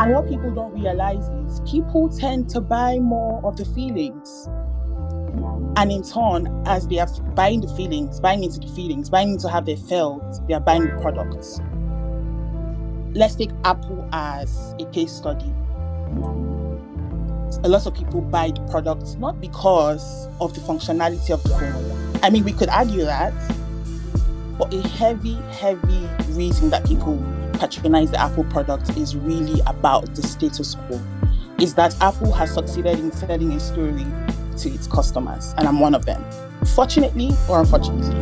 And what people don't realize is people tend to buy more of the feelings. And in turn, as they are buying the feelings, buying into how they felt, they are buying the products. Let's take Apple as a case study. A lot of people buy the products not because of the functionality of the phone. I mean, we could argue that, but a heavy reason that people patronize the Apple product is really about the status quo. Is that Apple has succeeded in telling a story to its customers, and I'm one of them. Fortunately or unfortunately.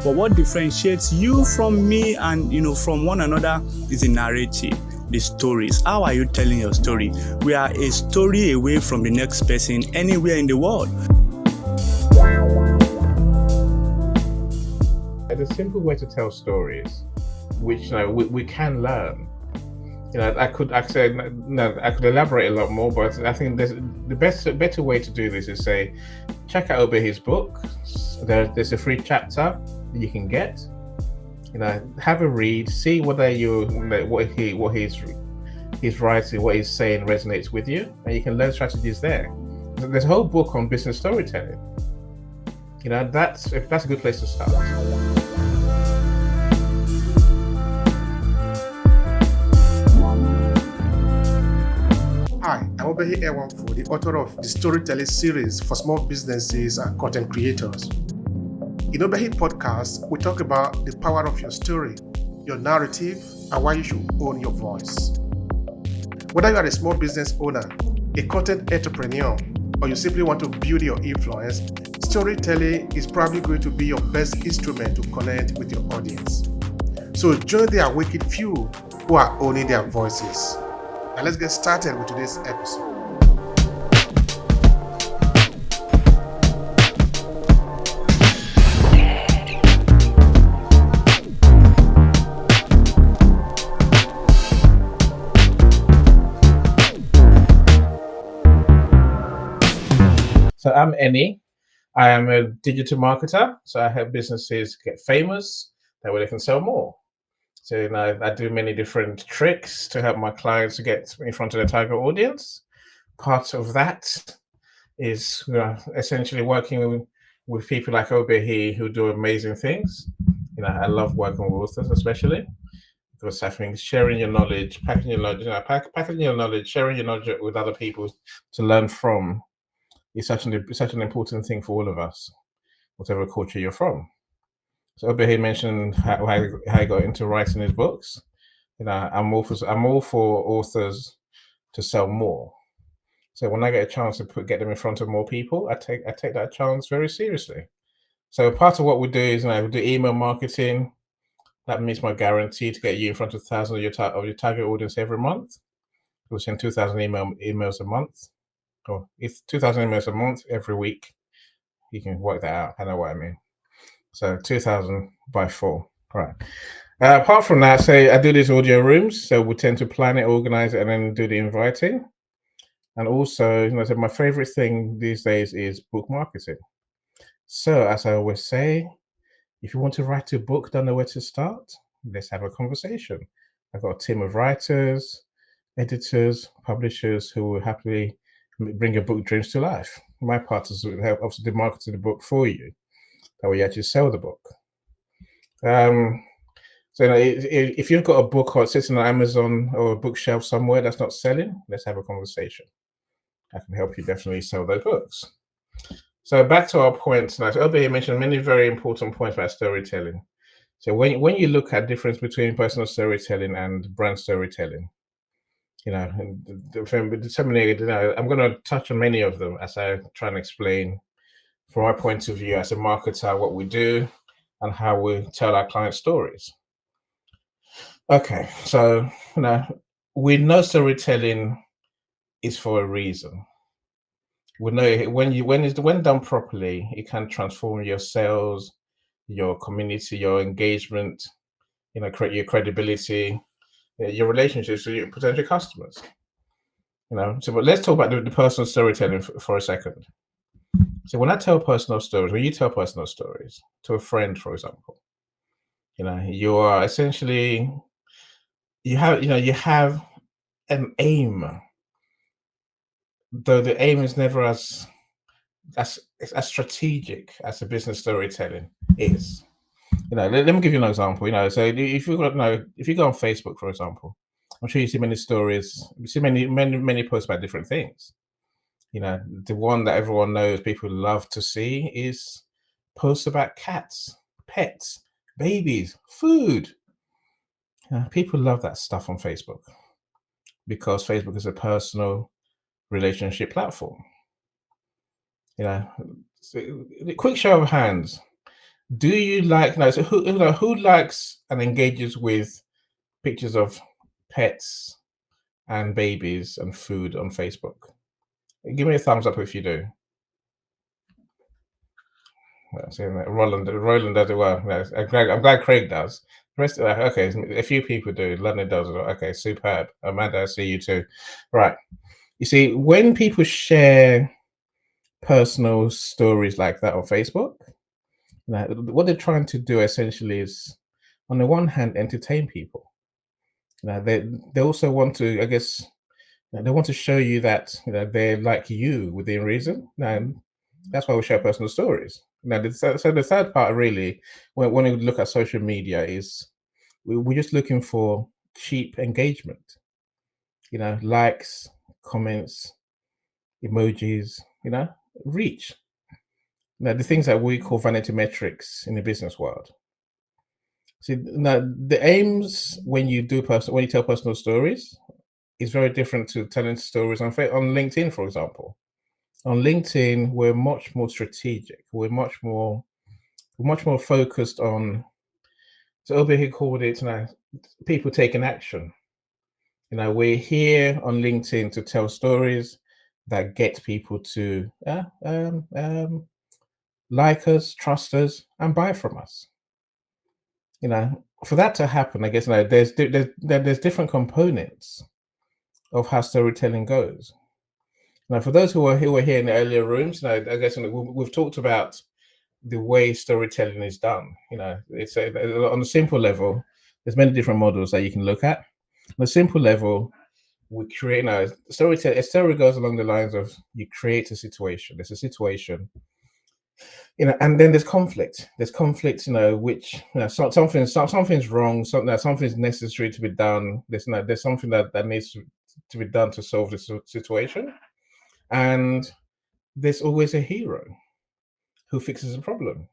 But what differentiates you from me and from one another is the narrative, the stories. How are you telling your story? We are a story away from the next person anywhere in the world. There's a simple way to tell stories, which we can learn. I could elaborate a lot more, but I think the better way to do this is say, check out Obehi's book. There's a free chapter that you can get. Have a read, see whether what he's writing, what he's saying resonates with you, and you can learn strategies there. There's a whole book on business storytelling. That's a good place to start. Hi, I'm Obehi Ewanfo, the author of the storytelling series for small businesses and content creators. In Obehi Podcast, we talk about the power of your story, your narrative, and why you should own your voice. Whether you are a small business owner, a content entrepreneur, or you simply want to build your influence, storytelling is probably going to be your best instrument to connect with your audience. So join the awakened few who are owning their voices. Now let's get started with today's episode. So I'm Eni. I am a digital marketer. So I help businesses get famous. That way they can sell more. So I do many different tricks to help my clients to get in front of their target audience. Part of that is essentially working with people like Obehi who do amazing things. I love working with authors, especially because I think sharing your knowledge, packaging your knowledge, sharing your knowledge with other people to learn from is such an important thing for all of us, whatever culture you're from. So Obehi mentioned how he got into writing his books. I'm all for authors to sell more. So when I get a chance to get them in front of more people, I take that chance very seriously. So part of what we do is we do email marketing. That means my guarantee to get you in front of thousands of your target audience every month. We'll send 2,000 emails a month, or it's 2,000 emails a month every week. You can work that out. I know what I mean. So 2,000 by 4. Right. Apart from that, I do these audio rooms. So we tend to plan it, organize it, and then do the inviting. And also, my favorite thing these days is book marketing. So as I always say, if you want to write a book, don't know where to start, let's have a conversation. I've got a team of writers, editors, publishers who will happily bring your book dreams to life. My part is to help obviously market the book for you. That way you actually sell the book. If you've got a book or it sits on Amazon or a bookshelf somewhere that's not selling, let's have a conversation. I can help you definitely sell those books. So back to our points. Now, Obehi mentioned many very important points about storytelling. So when you look at the difference between personal storytelling and brand storytelling, I'm going to touch on many of them as I try and explain from my point of view as a marketer what we do and how we tell our client stories. Okay, so we know storytelling is for a reason. We know when done properly, it can transform your sales, your community, your engagement, create your credibility, your relationships with your potential customers. But let's talk about the personal storytelling for a second. So when you tell personal stories to a friend, for example, you are essentially you have an aim, though the aim is never as strategic as the business storytelling is. Let me give you an example. So if you if you go on Facebook, for example, I'm sure you see many stories, you see many posts about different things. The one that everyone knows people love to see is posts about cats, pets, babies, food. People love that stuff on Facebook because Facebook is a personal relationship platform. So, quick show of hands. Do you like, so who likes and engages with pictures of pets and babies and food on Facebook? Give me a thumbs up if you do. Roland does it well. I'm glad Craig does. The rest, okay, a few people do. London does it. Okay, superb. Amanda, I see you too. Right. You see, when people share personal stories like that on Facebook, what they're trying to do essentially is, on the one hand, entertain people. They also want to, I guess, they want to show you that they're like you within reason, and that's why we share personal stories. So the third part, really, when we look at social media, is we're just looking for cheap engagement. Likes, comments, emojis. Reach. The things that we call vanity metrics in the business world. See, now the aims when you tell personal stories is very different to telling stories on LinkedIn, for example. On LinkedIn, we're much more strategic. We're much more focused on. So Obehi called it, people taking action. We're here on LinkedIn to tell stories that get people to like us, trust us, and buy from us. For that to happen, I guess there's different components of how storytelling goes. Now, for those who were here in the earlier rooms, I guess we've talked about the way storytelling is done. It's on a simple level. There's many different models that you can look at. On a simple level, we create storytelling. A story goes along the lines of you create a situation. There's a situation, and then there's conflict. There's conflict, which something's wrong. Something's necessary to be done. There's something that needs to be done to solve this situation, and there's always a hero who fixes the problem.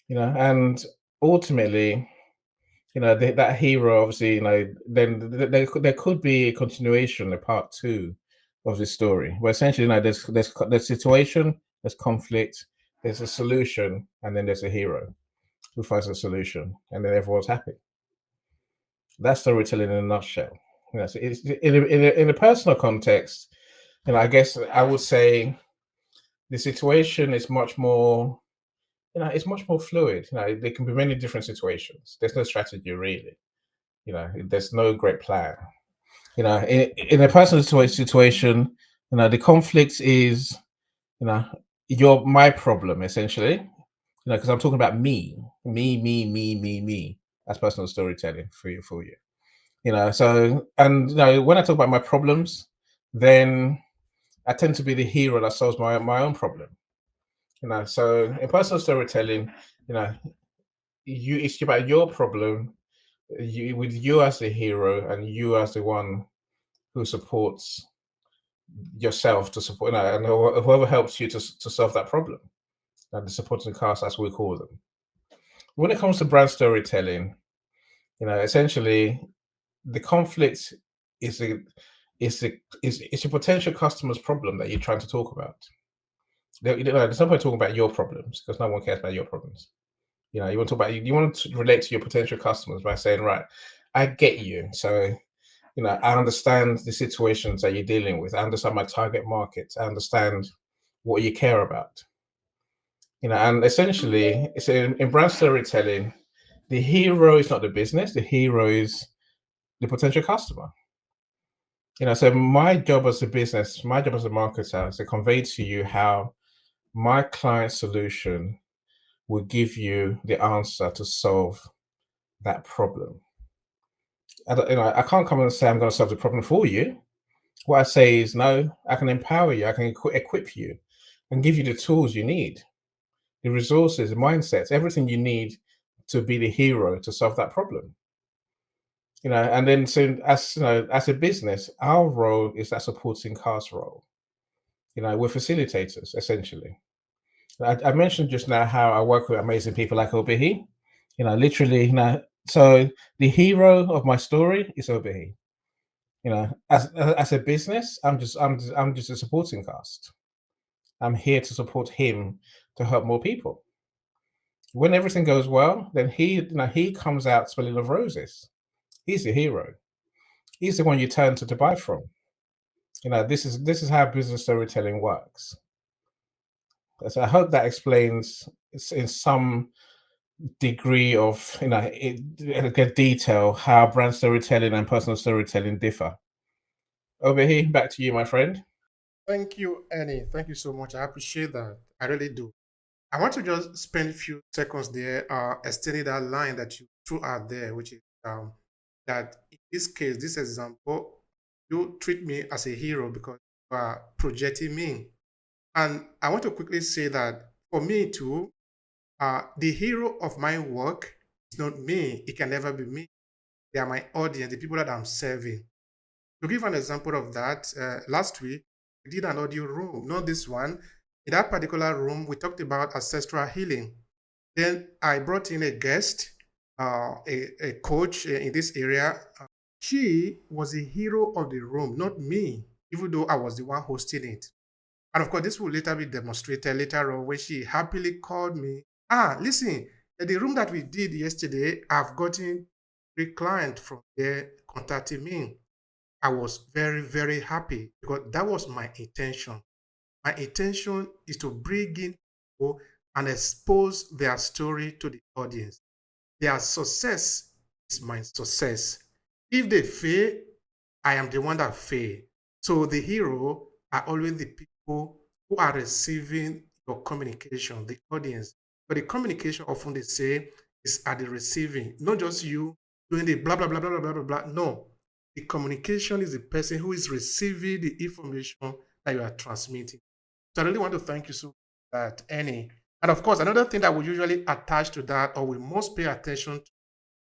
And ultimately, that hero, obviously, then there could be a continuation, a part two of the story, where essentially, there's situation, there's conflict, there's a solution, and then there's a hero who finds a solution, and then everyone's happy. That's storytelling in a nutshell. So it's, in a personal context, I guess I would say the situation is much more. It's much more fluid. There can be many different situations. There's no strategy really. There's no great plan. In a personal situation, the conflict is, you're my problem essentially. Because I'm talking about me. That's personal storytelling for you. So, and when I talk about my problems, then I tend to be the hero that solves my own problem. So in personal storytelling, it's about your problem, with you as the hero and you as the one who supports yourself to support, and whoever helps you to solve that problem. The supporting cast, as we call them. When it comes to brand storytelling, essentially the conflict is a potential customer's problem that you're trying to talk about. There's no point talking about your problems because no one cares about your problems. You want to talk about, you want to relate to your potential customers by saying, right, I get you. So, I understand the situations that you're dealing with. I understand my target market. I understand what you care about. And essentially, it's in brand storytelling, the hero is not the business. The hero is the potential customer. So my job as a business, my job as a marketer is to convey to you how my client solution will give you the answer to solve that problem. I can't come and say I'm going to solve the problem for you. What I say is, no, I can empower you. I can equip you and give you the tools you need, the resources, the mindsets, everything you need to be the hero to solve that problem. And then so as a business, our role is that supporting cast role. We're facilitators essentially. I mentioned just now how I work with amazing people like Obehi. Literally, so the hero of my story is Obehi. As a business, I'm just a supporting cast. I'm here to support him to help more people. When everything goes well, then he comes out smelling of roses. He's the hero. He's the one you turn to buy from. This is how business storytelling works. So I hope that explains in some degree of detail how brand storytelling and personal storytelling differ. Over here, back to you, my friend. Thank you, Annie. Thank you so much. I appreciate that. I really do. I want to just spend a few seconds there extending that line that you threw out there, which is that in this case, this example, you treat me as a hero because you are projecting me. And I want to quickly say that for me too, the hero of my work is not me. It can never be me. They are my audience, the people that I'm serving. To give an example of that, last week, we did an audio room, not this one. In that particular room, we talked about ancestral healing. Then I brought in a guest, a coach in this area. She was the hero of the room, not me, even though I was the one hosting it. And of course, this will later be demonstrated later on when she happily called me. Listen, the room that we did yesterday, I've gotten a client from there contacting me. I was very, very happy because that was my intention. My intention is to bring in people and expose their story to the audience. Their success is my success. If they fail, I am the one that fail. So the hero are always the people who are receiving your communication, the audience. But the communication often they say is at the receiving, not just you doing the blah blah blah blah blah blah blah. No, the communication is the person who is receiving the information that you are transmitting. So I really want to thank you so much for that, Annie. And of course, another thing that we usually attach to that or we must pay attention to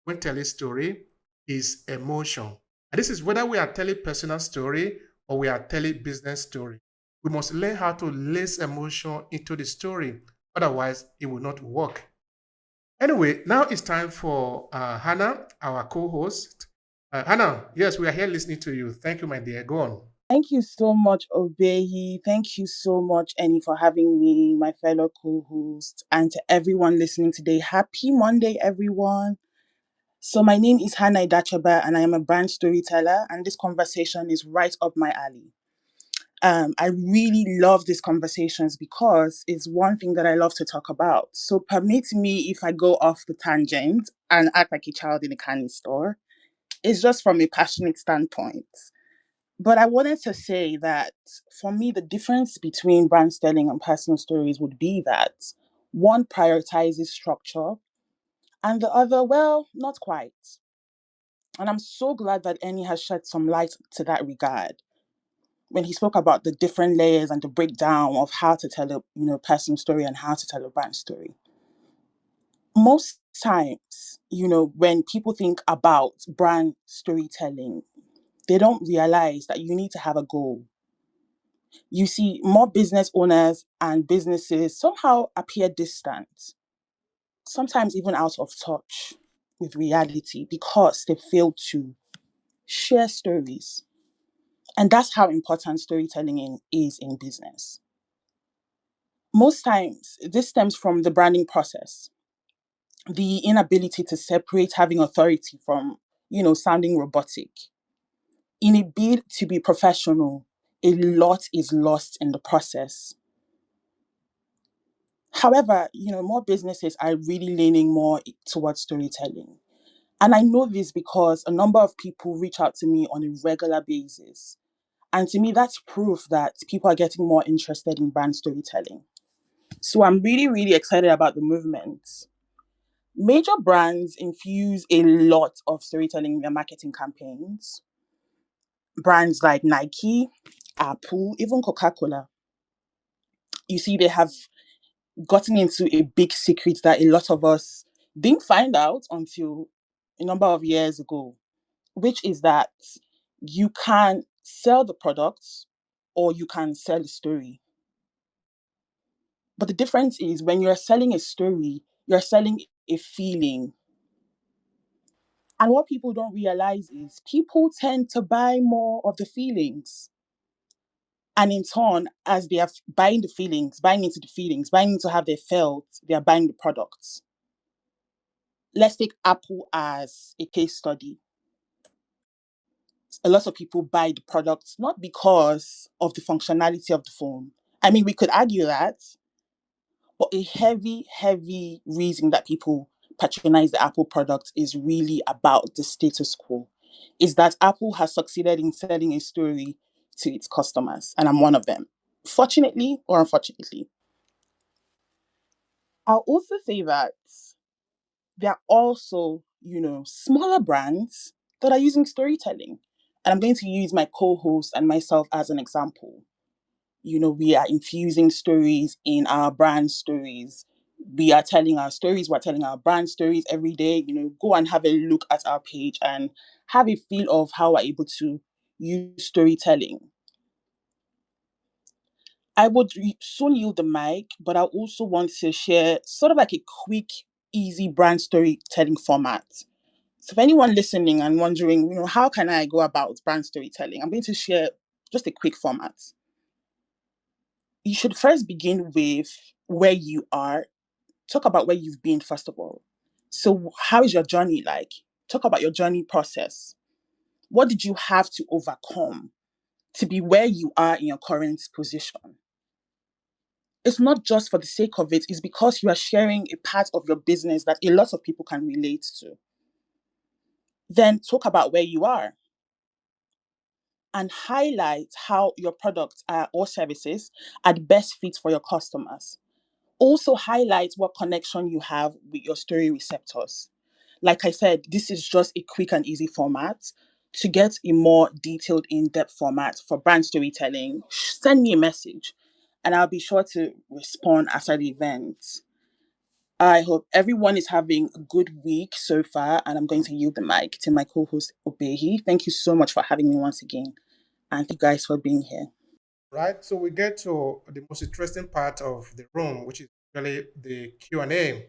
when telling story is emotion. And this is whether we are telling personal story or we are telling business story. We must learn how to lace emotion into the story. Otherwise, it will not work. Anyway, now it's time for Hannah, our co-host. Hannah, yes, we are here listening to you. Thank you, my dear. Go on. Thank you so much, Obehi. Thank you so much, Annie, for having me, my fellow co-host, and to everyone listening today. Happy Monday, everyone. So my name is Hannah Idachaba, and I am a brand storyteller, and this conversation is right up my alley. I really love these conversations because it's one thing that I love to talk about. So permit me if I go off the tangent and act like a child in a candy store. It's just from a passionate standpoint. But I wanted to say that for me, the difference between brand styling and personal stories would be that one prioritizes structure and the other, well, not quite. And I'm so glad that Annie has shed some light to that regard when he spoke about the different layers and the breakdown of how to tell a personal story and how to tell a brand story. Most times, when people think about brand storytelling, they don't realize that you need to have a goal. You see, more business owners and businesses somehow appear distant, sometimes even out of touch with reality because they fail to share stories. And that's how important storytelling is in business. Most times, this stems from the branding process, the inability to separate having authority from, sounding robotic. In a bid to be professional, a lot is lost in the process. However, more businesses are really leaning more towards storytelling. And I know this because a number of people reach out to me on a regular basis. And to me, that's proof that people are getting more interested in brand storytelling. So I'm really, really excited about the movement. Major brands infuse a lot of storytelling in their marketing campaigns. Brands like Nike, Apple, even Coca-Cola. You see, they have gotten into a big secret that a lot of us didn't find out until a number of years ago, which is that you can sell the products or you can sell a story. But the difference is when you're selling a story, you're selling a feeling. And what people don't realize is people tend to buy more of the feelings. And in turn, as they are buying the feelings, buying into the feelings, buying into how they felt, they are buying the products. Let's take Apple as a case study. A lot of people buy the products not because of the functionality of the phone. I mean, we could argue that, but a heavy, heavy reason that people patronize the Apple product is really about the status quo. Is that Apple has succeeded in selling a story to its customers, and I'm one of them. Fortunately or unfortunately. I'll also say that there are also, smaller brands that are using storytelling. And I'm going to use my co-host and myself as an example. We are infusing stories in our brand stories. We are telling our stories, we're telling our brand stories every day. Go and have a look at our page and have a feel of how we're able to use storytelling. I would soon yield the mic, but I also want to share sort of like a quick, easy brand storytelling format. So if anyone listening and wondering, how can I go about brand storytelling? I'm going to share just a quick format. You should first begin with where you are. Talk about where you've been, first of all. So how is your journey like? Talk about your journey process. What did you have to overcome to be where you are in your current position? It's not just for the sake of it, it's because you are sharing a part of your business that a lot of people can relate to. Then talk about where you are and highlight how your products or services are the best fit for your customers. Also highlight what connection you have with your story receptors. Like I said, this is just a quick and easy format. To get a more detailed, in-depth format for brand storytelling, send me a message and I'll be sure to respond after the event. I hope everyone is having a good week so far, and I'm going to yield the mic to my co-host Obehi. Thank you so much for having me once again, and thank you guys for being here. Right. So we get to the most interesting part of the room, which is really the Q&A.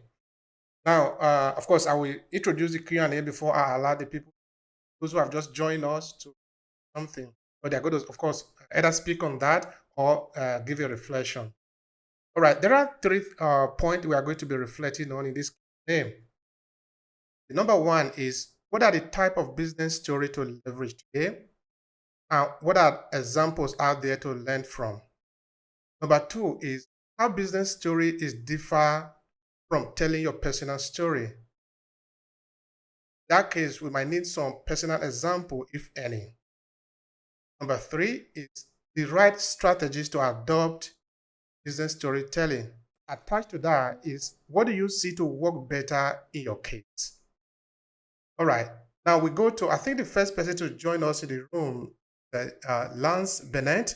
Now, of course, I will introduce the Q&A before I allow the people, those who have just joined us, to something. But they're going to, of course, either speak on that or give a reflection. All right. There are three points we are going to be reflecting on in this Q&A. The number one is, what are the type of business story to leverage today? And what are examples out there to learn from? Number two is, how business story is differ from telling your personal story. In that case, we might need some personal example, if any. Number three is the right strategies to adopt business storytelling. Attached to that is, what do you see to work better in your case? All right. Now we go to, I think the first person to join us in the room, Lance Bennett.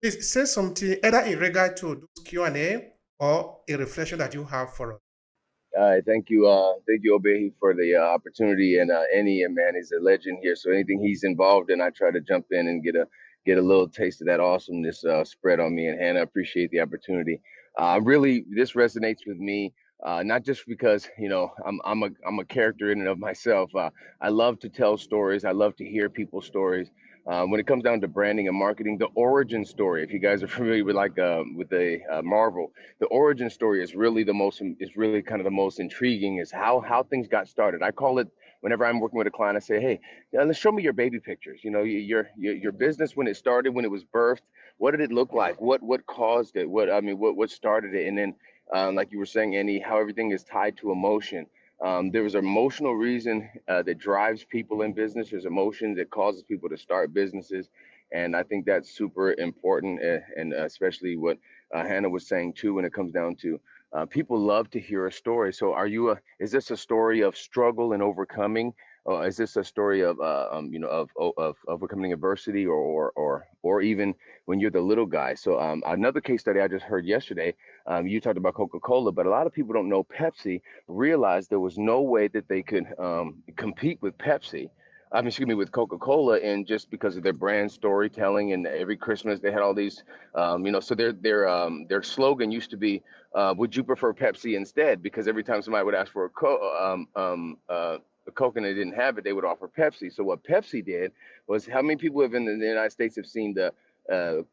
Please say something either in regard to this Q&A or a reflection that you have for us. All right, thank you, Obehi, for the opportunity. And Annie, man, is a legend here. So anything he's involved in, I try to jump in and get a little taste of that awesomeness spread on me. And Hannah, appreciate the opportunity. Really, this resonates with me. Not just because I'm a character in and of myself. I love to tell stories. I love to hear people's stories. When it comes down to branding and marketing, the origin story. If you guys are familiar with Marvel, the origin story is really kind of the most intriguing. Is how things got started. I call it, whenever I'm working with a client, I say, hey, let's show me your baby pictures. Your business, when it started, when it was birthed. What did it look like? What caused it? What started it? And then, like you were saying, Andy, how everything is tied to emotion. There was an emotional reason that drives people in business. There's emotion that causes people to start businesses. And I think that's super important, and especially what Hannah was saying too, when it comes down to People love to hear a story. So, is this a story of struggle and overcoming? Is this a story of, of overcoming adversity, or even when you're the little guy? So, another case study I just heard yesterday. You talked about Coca-Cola, but a lot of people don't know Pepsi. Realized there was no way that they could compete with Pepsi. I mean, excuse me, with Coca-Cola, and just because of their brand storytelling, and every Christmas they had all these, so their slogan used to be, "Would you prefer Pepsi instead?" Because every time somebody would ask for a Coke and they didn't have it, they would offer Pepsi. So what Pepsi did was, how many people have in the United States have seen the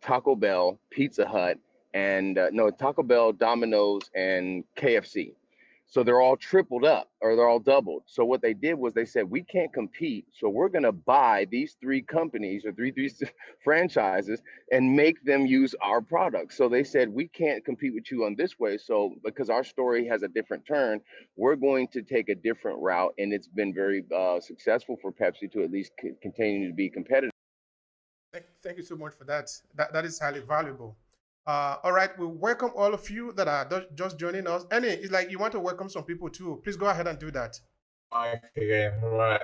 Taco Bell, Pizza Hut, and no, Taco Bell, Domino's, and KFC? So they're all tripled up, or they're all doubled. So what they did was they said, we can't compete, so we're going to buy these three companies, or three franchises, and make them use our products. So they said, we can't compete with you on this way. So because our story has a different turn, we're going to take a different route. And it's been very successful for Pepsi to at least continue to be competitive. Thank you so much for that. That is highly valuable. All right, we welcome all of you that are just joining us. Any, it's like you want to welcome some people too. Please go ahead and do that. Again, right.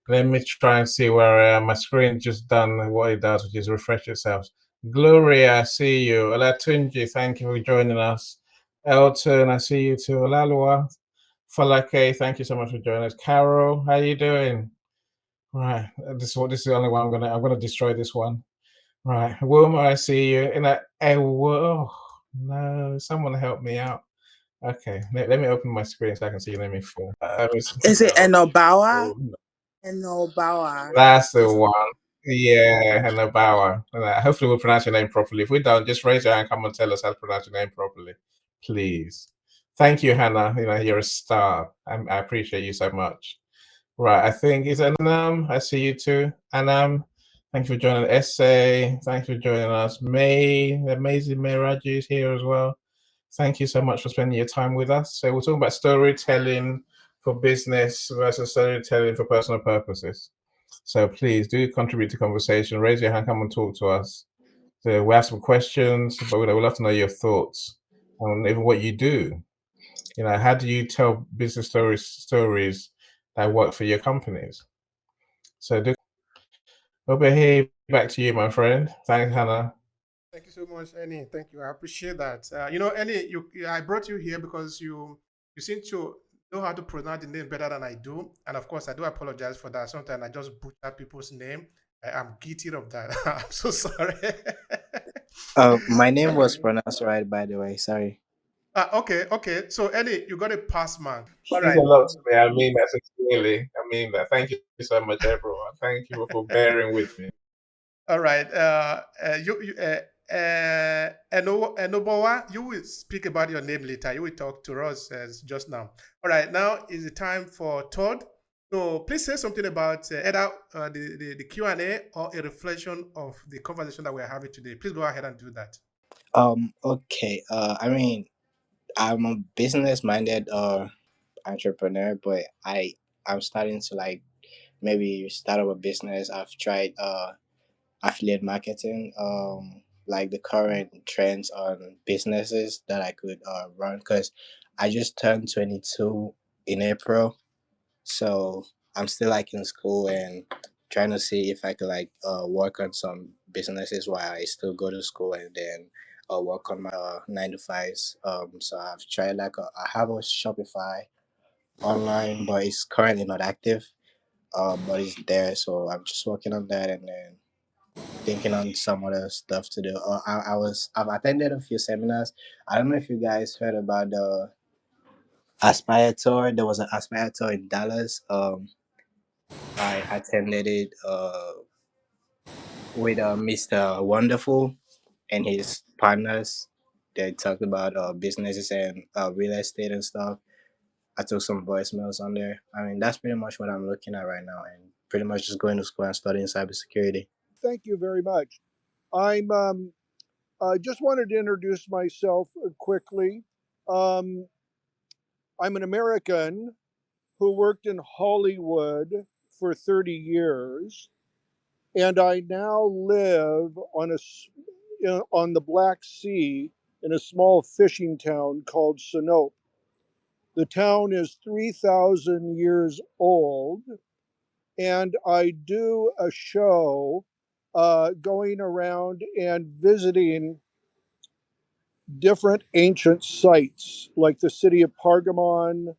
Let me try and see where my screen just done what it does, which is refresh itself. Gloria, I see you. Olatunji, thank you for joining us. Elton, I see you too. Olalua, Falake, thank you so much for joining us. Carol, how you doing? Right, this is the only one I'm gonna destroy this one. Right, Wilma, I see you. And oh no, someone help me out. Okay, let me open my screen so I can see your name in full. Is it Enobawa? Oh, Enobawa. that's the one. Yeah, Hannah Bauer. Hopefully, we'll pronounce your name properly. If we don't, just raise your hand, come and tell us how to pronounce your name properly, please. Thank you, Hannah. You're a star. I appreciate you so much. Right, I think it's Anam. I see you too, Anam. Thank you for joining. Essay. Thank you for joining us. May, the amazing May Raji is here as well. Thank you so much for spending your time with us. So we're talking about storytelling for business versus storytelling for personal purposes. So please do contribute to conversation. Raise your hand, come and talk to us. So we have some questions, but we'd love to know your thoughts on even what you do. How do you tell business stories that work for your companies? So Obehi, back to you, my friend. Thanks, Hannah. Thank you so much, Annie. Thank you. I appreciate that. Annie, I brought you here because you seem to know how to pronounce the name better than I do, and of course, I do apologize for that. Sometimes I just butcher people's name. I'm guilty of that. I'm so sorry. My name was pronounced right, by the way. Sorry. Okay. So, Annie, you got a pass mark. All Means right. a lot to me. I mean that sincerely. I mean that. Thank you so much, everyone. Thank you for bearing with me. All right. Enobowa, you will speak about your name later. You will talk to us just now. All right. Now is the time for Todd. So please say something about either the Q&A or a reflection of the conversation that we're having today. Please go ahead and do that. Okay. I'm a business-minded entrepreneur, but I'm starting to like maybe start up a business. I've tried affiliate marketing, like the current trends on businesses that I could run because I just turned 22 in April. So I'm still like in school and trying to see if I could like work on some businesses while I still go to school and then work on my 9 to 5s. So I've tried I have a Shopify online, but it's currently not active. But it's there, so I'm just working on that and then thinking on some other stuff to do. I've attended a few seminars. I don't know if you guys heard about the Aspire Tour. There was an Aspire Tour in Dallas. I attended it with Mr. Wonderful and his partners. They talked about businesses and real estate and stuff. I took some voicemails on there. I mean, that's pretty much what I'm looking at right now, and pretty much just going to school and studying cybersecurity. Thank you very much. I'm just wanted to introduce myself quickly. I'm an American who worked in Hollywood for 30 years, and I now live on the Black Sea in a small fishing town called Sinope. The town is 3,000 years old, and I do a show going around and visiting different ancient sites like the city of Pergamon,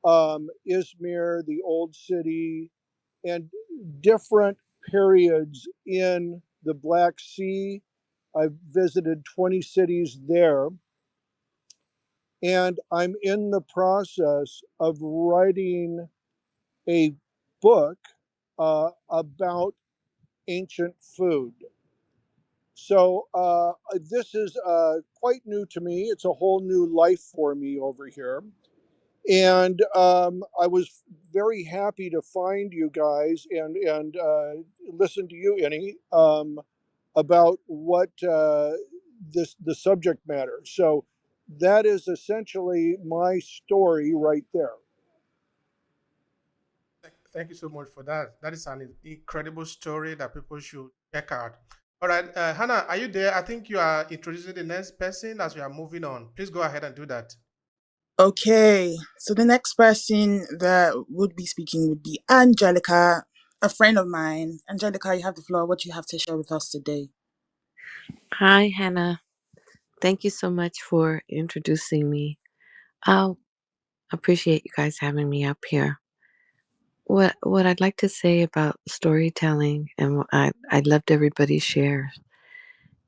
Izmir, the old city, and different periods in the Black Sea. I've visited 20 cities there, and I'm in the process of writing a book about ancient food. So this is quite new to me. It's a whole new life for me over here. And I was very happy to find you guys and listen to you, Annie, about what the subject matter. So that is essentially my story right there. Thank you so much for that. That is an incredible story that people should check out. All right, Hannah, are you there? I think you are introducing the next person as we are moving on. Please go ahead and do that. Okay, so the next person that would be speaking would be Angelica, a friend of mine. Angelica, you have the floor. What do you have to share with us today? Hi, Hannah. Thank you so much for introducing me. I appreciate you guys having me up here. What I'd like to say about storytelling and what I loved everybody's share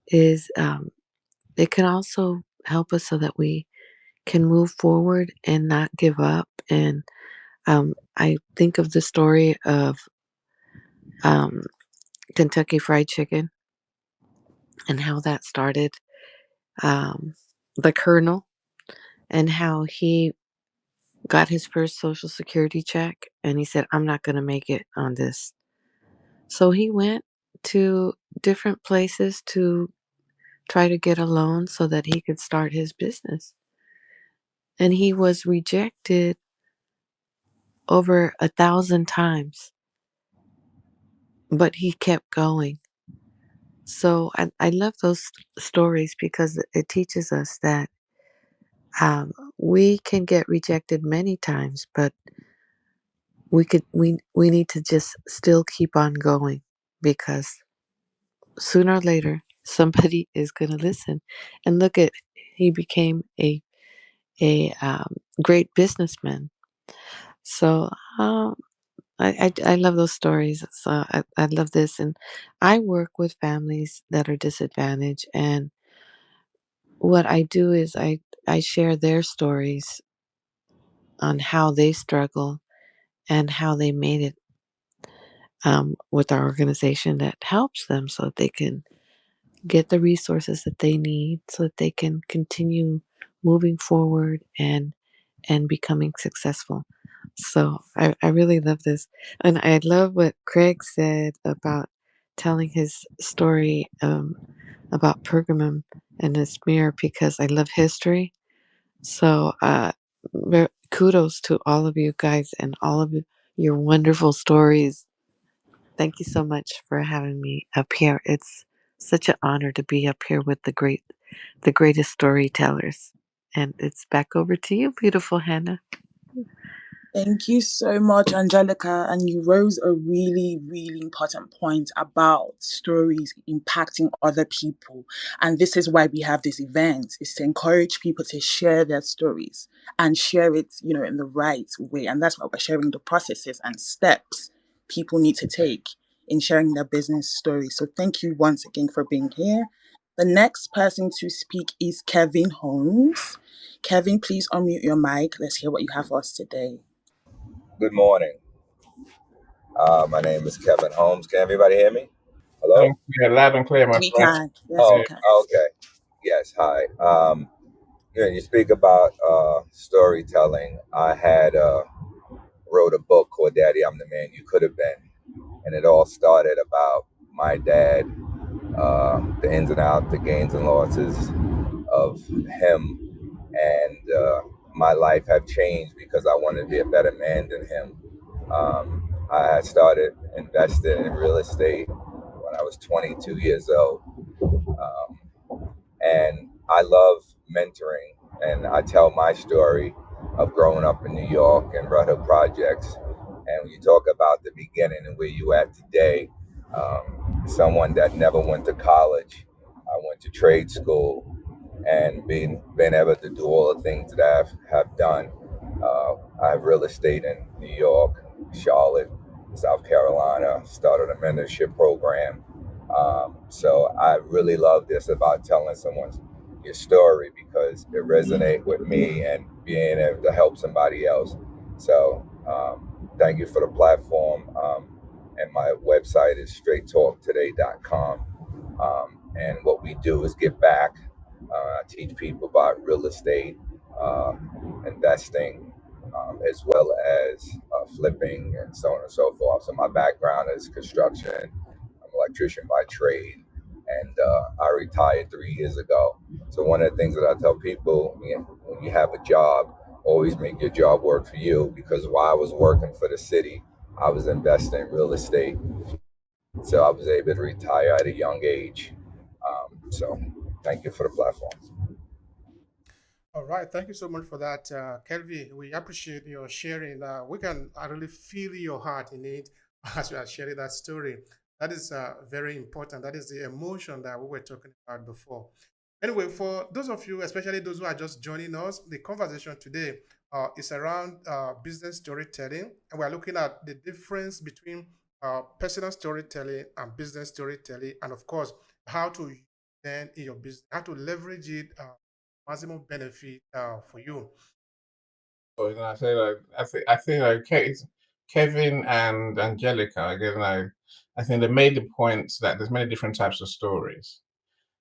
is it can also help us so that we can move forward and not give up. And I think of the story of um, Kentucky Fried Chicken and how that started. The Colonel and how he got his first Social Security check and he said, I'm not going to make it on this. So he went to different places to try to get a loan so that he could start his business. And he was rejected over 1,000 times, but he kept going. So I love those stories because it teaches us that we can get rejected many times, but we need to just still keep on going because sooner or later somebody is going to listen. And look at, he became a great businessman. So I love those stories. So I love this. And I work with families that are disadvantaged, and what I do is I share their stories on how they struggle and how they made it, with our organization that helps them so that they can get the resources that they need so that they can continue moving forward and becoming successful. So I really love this. And I love what Craig said about telling his story, about Pergamum and his mirror, because I love history. So kudos to all of you guys and all of your wonderful stories. Thank you so much for having me up here. It's such an honor to be up here with the greatest storytellers. And it's back over to you, beautiful Hannah. Thank you so much, Angelica. And you rose a really, really important point about stories impacting other people. And this is why we have this event, is to encourage people to share their stories and share it, in the right way. And that's why we're sharing the processes and steps people need to take in sharing their business story. So thank you once again for being here. The next person to speak is Kevin Holmes. Kevin, please unmute your mic. Let's hear what you have for us today. Good morning. My name is Kevin Holmes. Can everybody hear me? Hello? Loud and clear, my We friend. can. Yes, we Oh, can. okay. Yes, hi. You speak about storytelling. I had wrote a book called Daddy, I'm the Man You Could Have Been. And it all started about my dad, the ins and outs, the gains and losses of him. And my life have changed because I wanted to be a better man than him. I had started investing in real estate when I was 22 years old. And I love mentoring, and I tell my story of growing up in New York and Red Hook projects. And when you talk about the beginning and where you at today, someone that never went to college, I went to trade school, and being able to do all the things that have done. I have real estate in New York, Charlotte, South Carolina, started a mentorship program. So I really love this about telling someone's your story because it resonates with me and being able to help somebody else. So thank you for the platform. And my website is straighttalktoday.com. And what we do is give back. I teach people about real estate, uh, investing, as well as flipping and so on and so forth. So my background is construction. I'm an electrician by trade, and I retired 3 years ago. So one of the things that I tell people, when you have a job, always make your job work for you. Because while I was working for the city, I was investing in real estate. So I was able to retire at a young age. So thank you for the platform. All right, thank you so much for that, Kelvin. We appreciate your sharing. We can I really feel your heart in it as you are sharing that story. That is very important. That is the emotion that we were talking about before. Anyway, for those of you, especially those who are just joining us, the conversation today is around business storytelling, and we're looking at the difference between personal storytelling and business storytelling, and of course, how to use them in your business, how to leverage it maximum benefit for you. So, I say like I think like Kevin and Angelica again. I think they made the point that there's many different types of stories.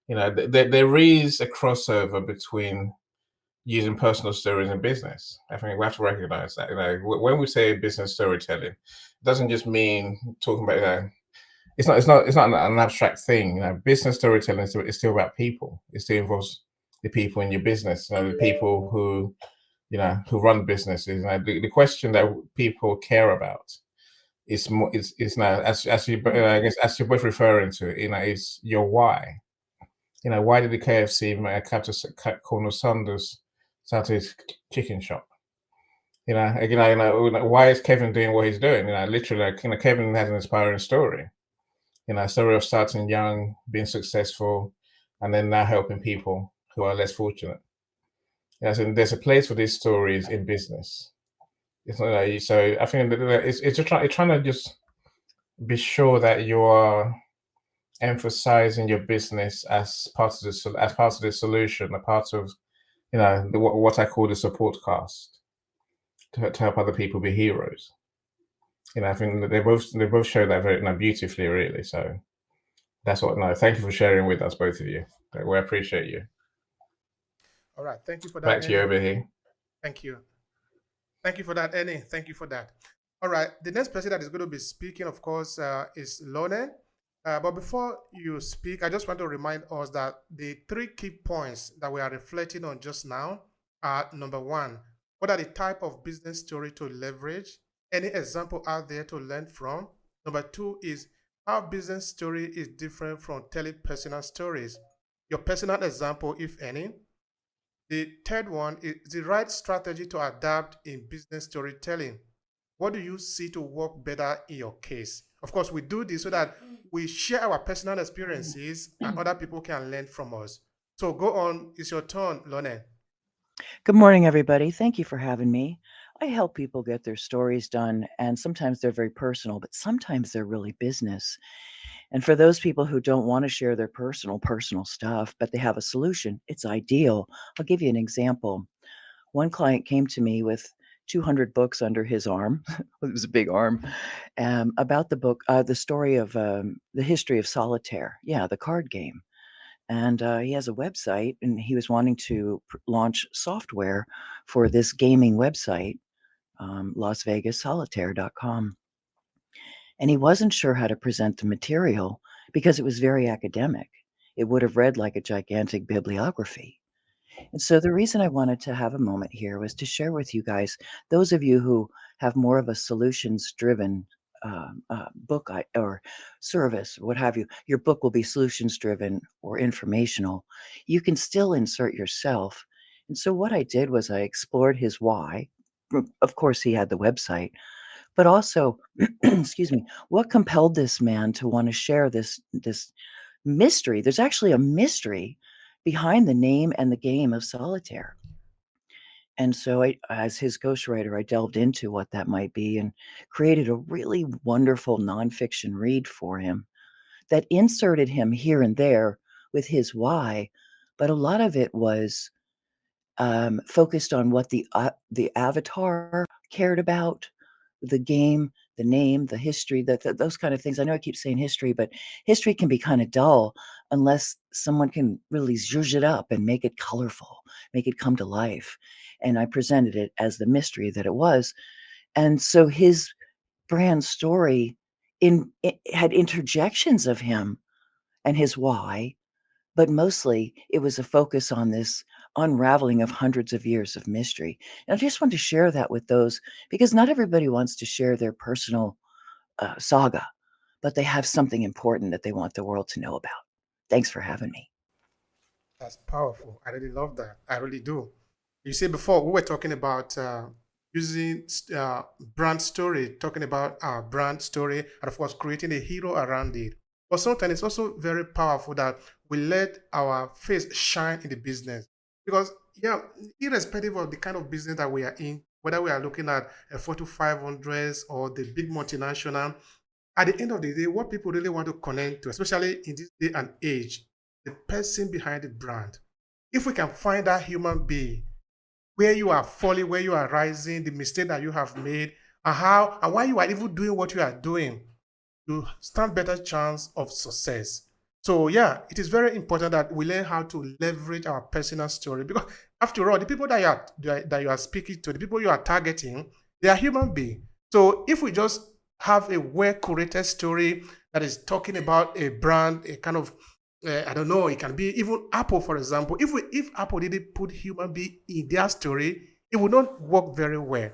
There is a crossover between using personal stories in business. I think we have to recognize that. When we say business storytelling, it doesn't just mean talking about. It's not an abstract thing. Business storytelling is still about people. It still involves the people in your business. The people who run businesses. The question that people care about is more is now as you I guess as you're both referring to, is your why. Why did the KFC cut Colonel Sanders start his chicken shop? Again, why is Kevin doing what he's doing? Literally, Kevin has an inspiring story. A story of starting young, being successful, and then now helping people who are less fortunate. So there's a place for these stories in business. It's not like so. I think that it's just trying to just be sure that you are emphasizing your business as part of the solution, a part of what I call the support cast to help other people be heroes. I think that they both show that very beautifully, really. So that's what. No, thank you for sharing with us, both of you. We appreciate you. All right, thank you for that, Back to you, Annie. Obehi. Thank you. Thank you for that, Annie. Thank you for that. All right, the next person that is going to be speaking, of course, is Lone. But before you speak, I just want to remind us that the three key points that we are reflecting on just now are: number one, what are the type of business story to leverage? Any example out there to learn from? Number two is how business story is different from telling personal stories. Your personal example, if any. The third one is the right strategy to adapt in business storytelling. What do you see to work better in your case? Of course, we do this so that we share our personal experiences and other people can learn from us. So go on, it's your turn, Lone. Good morning, everybody. Thank you for having me. I help people get their stories done, and sometimes they're very personal, but sometimes they're really business. And for those people who don't want to share their personal stuff, but they have a solution, it's ideal. I'll give you an example. One client came to me with 200 books under his arm. It was a big arm. About the book, the story of the history of solitaire. Yeah, the card game. And he has a website, and he was wanting to launch software for this gaming website, LasVegasSolitaire.com. And he wasn't sure how to present the material because it was very academic. It would have read like a gigantic bibliography. And so the reason I wanted to have a moment here was to share with you guys, those of you who have more of a solutions-driven book or service, what have you. Your book will be solutions driven or informational. You can still insert yourself. And so what I did was I explored his why. Of course, he had the website, but also, excuse me, what compelled this man to want to share this mystery? There's actually a mystery behind the name and the game of solitaire. And so as his ghostwriter, I delved into what that might be and created a really wonderful nonfiction read for him that inserted him here and there with his why, but a lot of it was focused on what the avatar cared about, the game, the name, the history, those kind of things. I know I keep saying history, but history can be kind of dull unless someone can really zhuzh it up and make it colorful, make it come to life. And I presented it as the mystery that it was. And so his brand story it had interjections of him and his why, but mostly it was a focus on this unraveling of hundreds of years of mystery. And I just want to share that with those because not everybody wants to share their personal saga, but they have something important that they want the world to know about. Thanks for having me. That's powerful. I really love that. I really do. You see, before we were talking about using brand story, talking about our brand story, and of course, creating a hero around it. But sometimes it's also very powerful that we let our face shine in the business. Because, yeah, irrespective of the kind of business that we are in, whether we are looking at a 4 to 500s or the big multinational, at the end of the day, what people really want to connect to, especially in this day and age, the person behind the brand. If we can find that human being, where you are falling, where you are rising, the mistake that you have made, and how and why you are even doing what you are doing, you stand better chance of success. So yeah, it is very important that we learn how to leverage our personal story because after all, the people that you are speaking to, the people you are targeting, they are human beings. So if we just have a well-curated story that is talking about a brand, a kind of I don't know, it can be even Apple, for example. If Apple didn't put human being in their story, it would not work very well.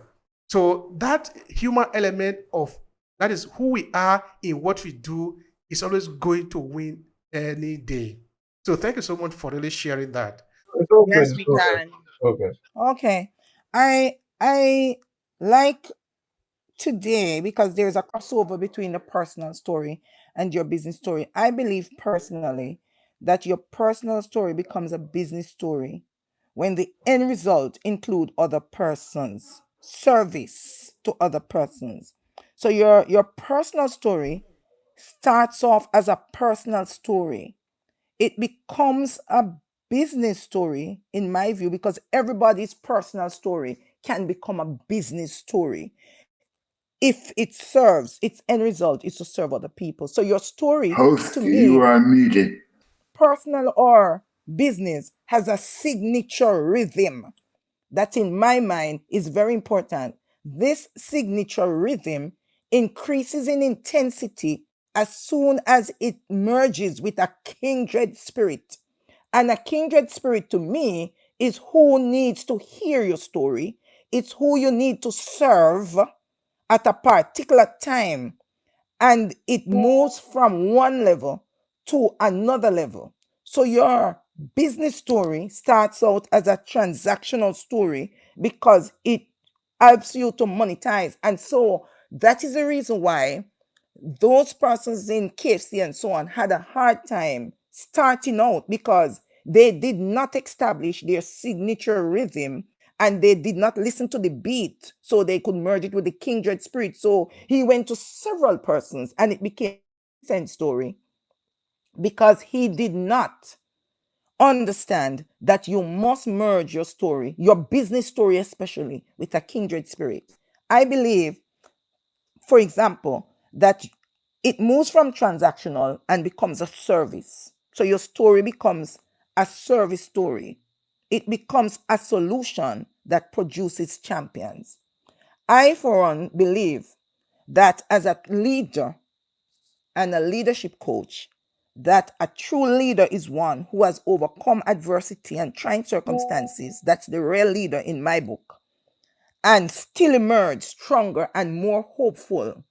So that human element of that is who we are in what we do is always going to win any day. So thank you so much for really sharing that. It's all good. Yes, It's we all good. can. It's all good. Okay. I like today because there's a crossover between the personal story and your business story. I believe personally that your personal story becomes a business story when the end result include other persons, service to other persons. So your personal story starts off as a personal story. It becomes a business story, in my view, because everybody's personal story can become a business story if it serves its end result is to serve other people. So your story, Host, to you me, are muted. personal or business, has a signature rhythm that in my mind is very important. This signature rhythm increases in intensity as soon as it merges with a kindred spirit. And a kindred spirit to me is who needs to hear your story. It's who you need to serve at a particular time. And it moves from one level to another level. So your business story starts out as a transactional story because it helps you to monetize. And so that is the reason why those persons in KFC and so on had a hard time starting out because they did not establish their signature rhythm and they did not listen to the beat so they could merge it with the kindred spirit. So he went to several persons and it became a sense story because he did not understand that you must merge your story, your business story especially, with a kindred spirit. I believe, for example, that it moves from transactional and becomes a service. So your story becomes a service story. It becomes a solution that produces champions. I, for one, believe that as a leader and a leadership coach, that a true leader is one who has overcome adversity and trying circumstances. That's the real leader in my book. And still emerge stronger and more hopeful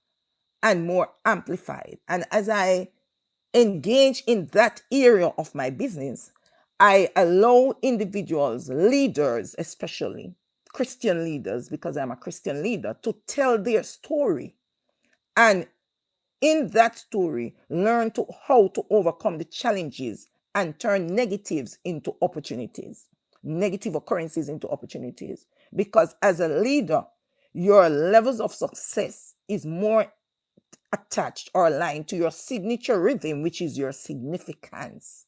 and more amplified. And as I engage in that area of my business, I allow individuals, leaders, especially Christian leaders, because I'm a Christian leader, to tell their story. And in that story, learn how to overcome the challenges and turn negatives into opportunities, negative occurrences into opportunities. Because as a leader, your levels of success is more attached or aligned to your signature rhythm, which is your significance.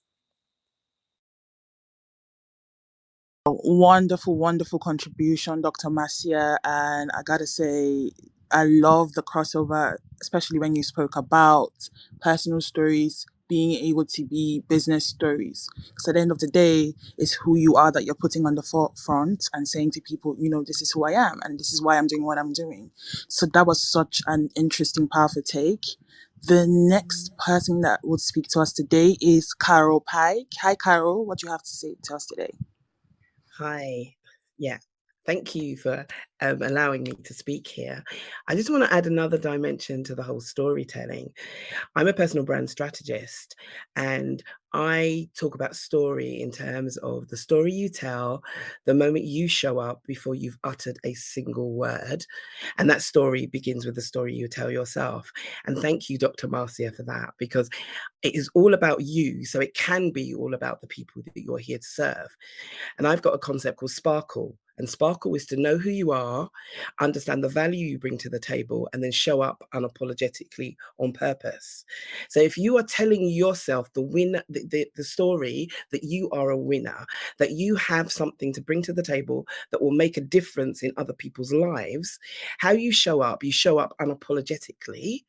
Wonderful, wonderful contribution, Dr. Masia. And I gotta say, I love the crossover, especially when you spoke about personal stories being able to be business stories. So at the end of the day, it's who you are that you're putting on the forefront and saying to people, this is who I am and this is why I'm doing what I'm doing. So that was such an interesting, powerful take. The next person that would speak to us today is Carol Pike. Hi, Carol. What do you have to say to us today? Hi. Yeah. Thank you for allowing me to speak here. I just want to add another dimension to the whole storytelling. I'm a personal brand strategist, and I talk about story in terms of the story you tell the moment you show up before you've uttered a single word. And that story begins with the story you tell yourself. And thank you, Dr. Marcia, for that, because it is all about you. So it can be all about the people that you're here to serve. And I've got a concept called Sparkle. And Sparkle is to know who you are, understand the value you bring to the table, and then show up unapologetically on purpose. So if you are telling yourself the story that you are a winner, that you have something to bring to the table that will make a difference in other people's lives, how you show up unapologetically.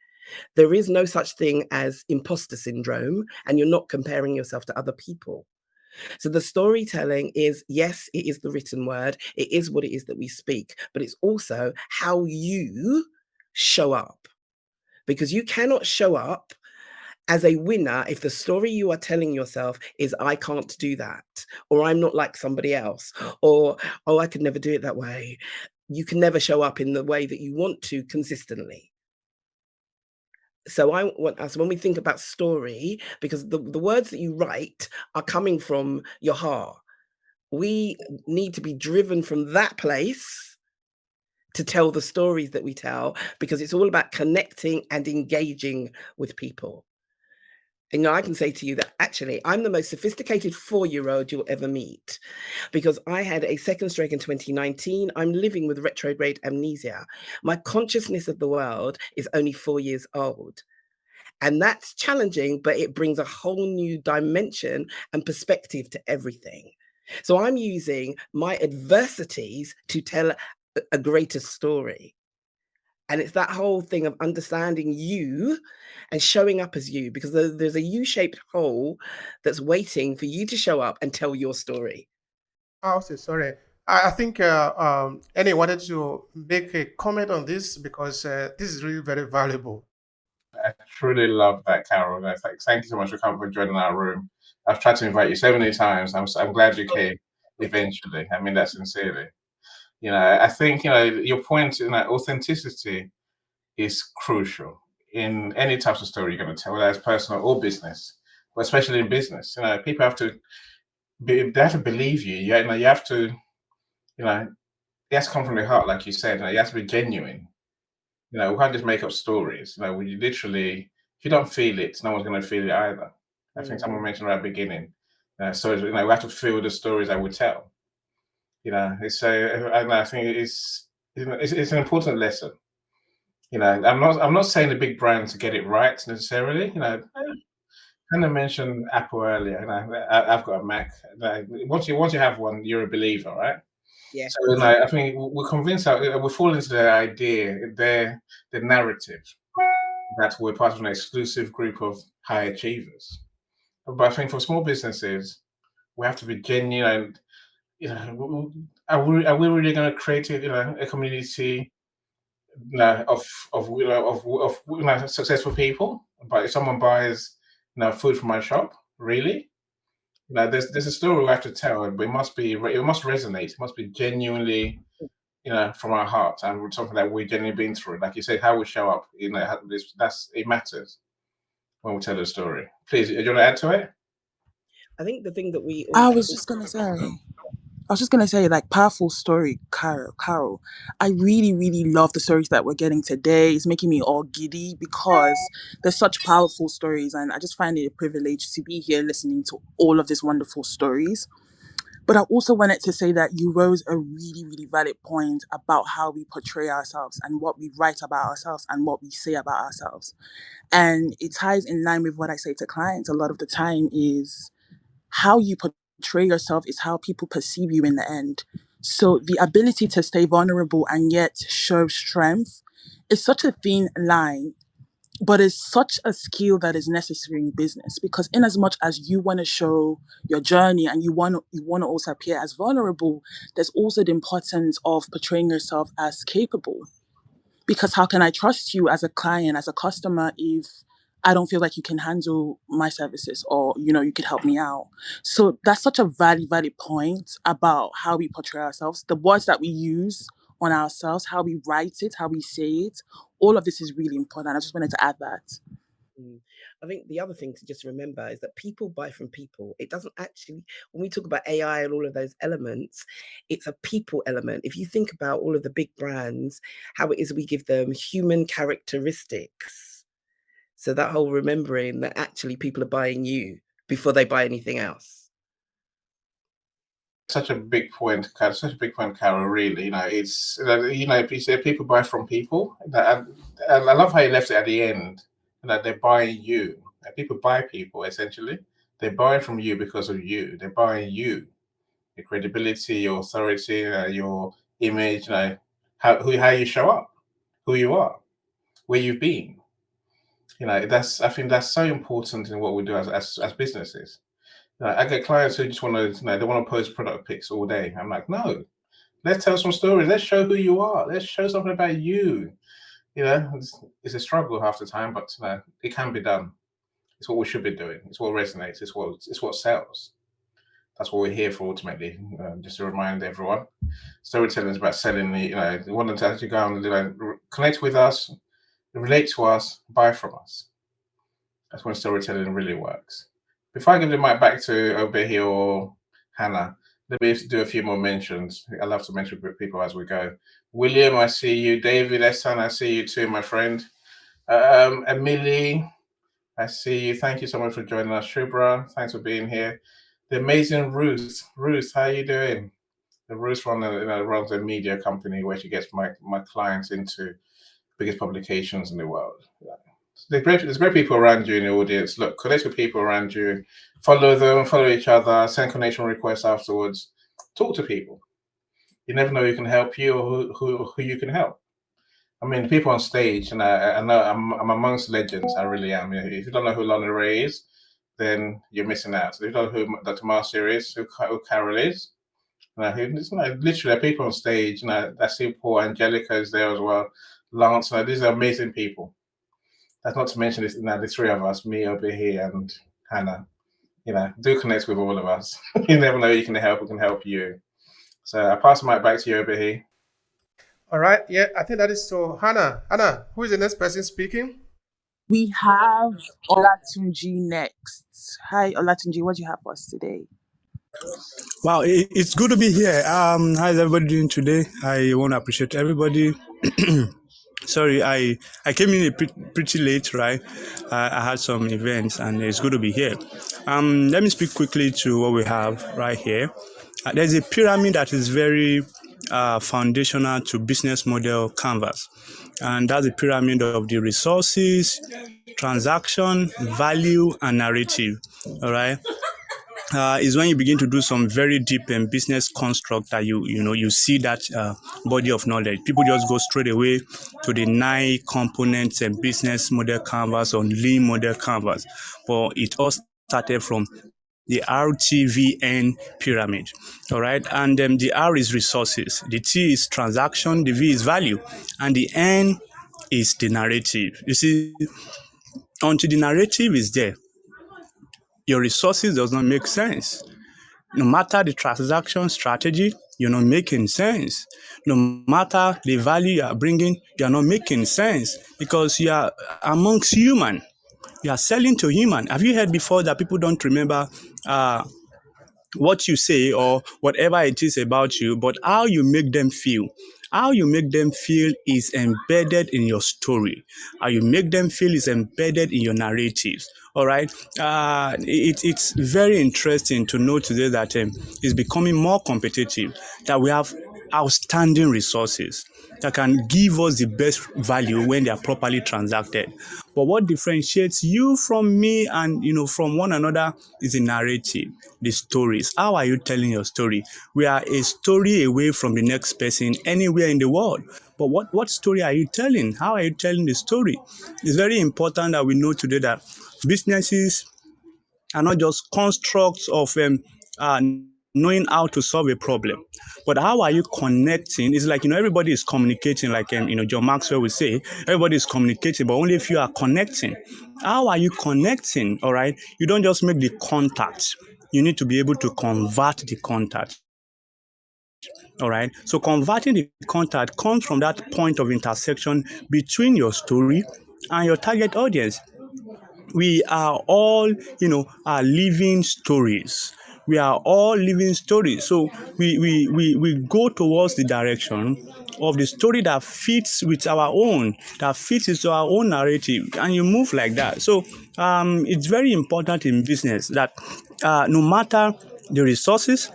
There is no such thing as imposter syndrome, and you're not comparing yourself to other people. So the storytelling is, yes, it is the written word. It is what it is that we speak, but it's also how you show up, because you cannot show up as a winner if the story you are telling yourself is, I can't do that, or I'm not like somebody else, or, oh, I could never do it that way. You can never show up in the way that you want to consistently. So I want us, when we think about story, because the words that you write are coming from your heart. We need to be driven from that place to tell the stories that we tell, because it's all about connecting and engaging with people. And I can say to you that actually I'm the most sophisticated 4-year-old you'll ever meet, because I had a second stroke in 2019. I'm living with retrograde amnesia. My consciousness of the world is only 4 years old. And that's challenging, but it brings a whole new dimension and perspective to everything. So I'm using my adversities to tell a greater story. And it's that whole thing of understanding you and showing up as you, because there's a U-shaped hole that's waiting for you to show up and tell your story. Oh, sorry. I think Annie wanted to make a comment on this because this is really very valuable. I truly love that, Carol. Thank you so much for coming for joining our room. I've tried to invite you so many times. I'm glad you came eventually. I mean that sincerely. I think your point in that authenticity is crucial in any types of story you're going to tell, whether it's personal or business, but especially in business. People have to they have to believe you. You have to it has to come from the heart, like you said. You have to be genuine. We can't just make up stories. We literally, if you don't feel it, no one's going to feel it either. I think someone mentioned right at the beginning. So we have to feel the stories that we tell. I think it's an important lesson. I'm not saying the big brands get it right necessarily. Kind of mentioned Apple earlier. I've got a Mac. Once you have one, you're a believer, right? Yeah. So I think we're convinced that we fall into the idea, the narrative that we're part of an exclusive group of high achievers. But I think for small businesses, we have to be genuine. Are we really going to create a community of successful people? But if someone buys food from my shop, really? There's a story we have to tell, but it must resonate. It must be genuinely from our heart, and something that we've genuinely been through. Like you said, how we show up, it matters when we tell the story. Please, do you want to add to it? I think the thing that we I also was just gonna say, like, powerful story, Carol. I really, really love the stories that we're getting today. It's making me all giddy because there's such powerful stories, and I just find it a privilege to be here listening to all of these wonderful stories. But I also wanted to say that you rose a really, really valid point about how we portray ourselves and what we write about ourselves and what we say about ourselves. And it ties in line with what I say to clients a lot of the time is how you portray yourself is how people perceive you in the end. So the ability to stay vulnerable and yet show strength is such a thin line, but it's such a skill that is necessary in business because in as much as you want to show your journey and you want to also appear as vulnerable, there's also the importance of portraying yourself as capable. Because how can I trust you as a client, as a customer, if I don't feel like you can handle my services or, you could help me out? So that's such a valid point about how we portray ourselves, the words that we use on ourselves, how we write it, how we say it. All of this is really important. I just wanted to add that. I think the other thing to just remember is that people buy from people. It doesn't actually, when we talk about AI and all of those elements, it's a people element. If you think about all of the big brands, how it is we give them human characteristics. So that whole remembering that actually people are buying you before they buy anything else. Such a big point, Carol. Really, it's if you say people buy from people, and I love how you left it at the end. That they're buying you. People buy people essentially. They're buying from you because of you. They're buying you, your credibility, your authority, your image, how you show up, who you are, where you've been. I think that's so important in what we do as businesses. I get clients who just want to, they want to post product pics all day. I'm like, no, let's tell some stories. Let's show who you are. Let's show something about you. It's a struggle half the time, but it can be done. It's what we should be doing. It's what resonates. It's what sells. That's what we're here for ultimately. Just to remind everyone, storytelling is about selling. We want them to actually go and connect with us, relate to us, buy from us. That's when storytelling really works. Before I give the mic back to Obehi or Hannah, let me do a few more mentions. I love to mention people as we go. William, I see you. David, Essan, I see you too, my friend. Emily, I see you. Thank you so much for joining us. Shubra, thanks for being here. The amazing Ruth. Ruth, how are you doing? Ruth runs a media company where she gets my clients into biggest publications in the world. There's great people around you in the audience. Look, connect with people around you, follow them, follow each other, send connection requests afterwards. Talk to people. You never know who can help you or who you can help. I mean, people on stage, and I know I'm amongst legends. I really am. If you don't know who Lana Ray is, then you're missing out. So if you don't know who Dr. Marcia is, who Carol is, literally people on stage. I see Paul Angelica is there as well. Lance, these are amazing people. That's not to mention this. The three of us, me, Obehi, and Hannah. Do connect with all of us. You never know who can help. Who can help you. So I pass the mic back to you, Obehi. All right. Yeah, I think that is so. Hannah, who is the next person speaking? We have Olatunji next. Hi, Olatunji. What do you have for us today? Wow, it's good to be here. How's everybody doing today? I want to appreciate everybody. Sorry, I came in pretty late, right? I had some events, and it's good to be here. Let me speak quickly to what we have right here. There's a pyramid that is very foundational to business model canvas, and that's the pyramid of the resources, transaction, value, and narrative. All right. Is when you begin to do some very deep business construct that you see that body of knowledge. People just go straight away to the 9 components and business model canvas or lean model canvas, but it all started from the RTVN pyramid. All right, and the R is resources, the T is transaction, the V is value, and the N is the narrative. You see, until the narrative is there, your resources does not make sense. No matter the transaction strategy, you're not making sense. No matter the value you are bringing, you're not making sense because you are amongst human. You are selling to human. Have you heard before that people don't remember what you say or whatever it is about you, but how you make them feel? How you make them feel is embedded in your story. How you make them feel is embedded in your narratives. All right. It's very interesting to know today that it's becoming more competitive, that we have outstanding resources that can give us the best value when they are properly transacted. But what differentiates you from me and from one another is the narrative, the stories. How are you telling your story? We are a story away from the next person anywhere in the world. But what story are you telling? How are you telling the story? It's very important that we know today that businesses are not just constructs of uh, knowing how to solve a problem, but how are you connecting? It's like everybody is communicating, like John Maxwell would say, everybody is communicating, but only if you are connecting. How are you connecting? All right, you don't just make the contact. You need to be able to convert the contact. All right. So converting the contact comes from that point of intersection between your story and your target audience. We are all, are living stories. We are all living stories. So we go towards the direction of the story that fits with our own, that fits into our own narrative, and you move like that. So it's very important in business that no matter the resources,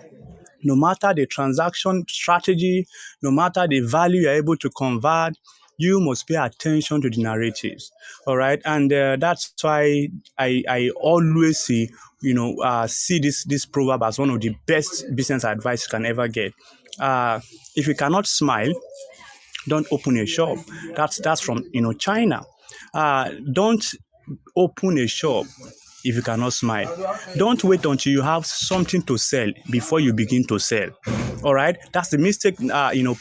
no matter the transaction strategy, no matter the value you're able to convert, you must pay attention to the narratives. All right. And that's why I always see this proverb as one of the best business advice you can ever get. If you cannot smile, don't open a shop. That's from China. Don't open a shop if you cannot smile. Don't wait until you have something to sell before you begin to sell. All right, that's the mistake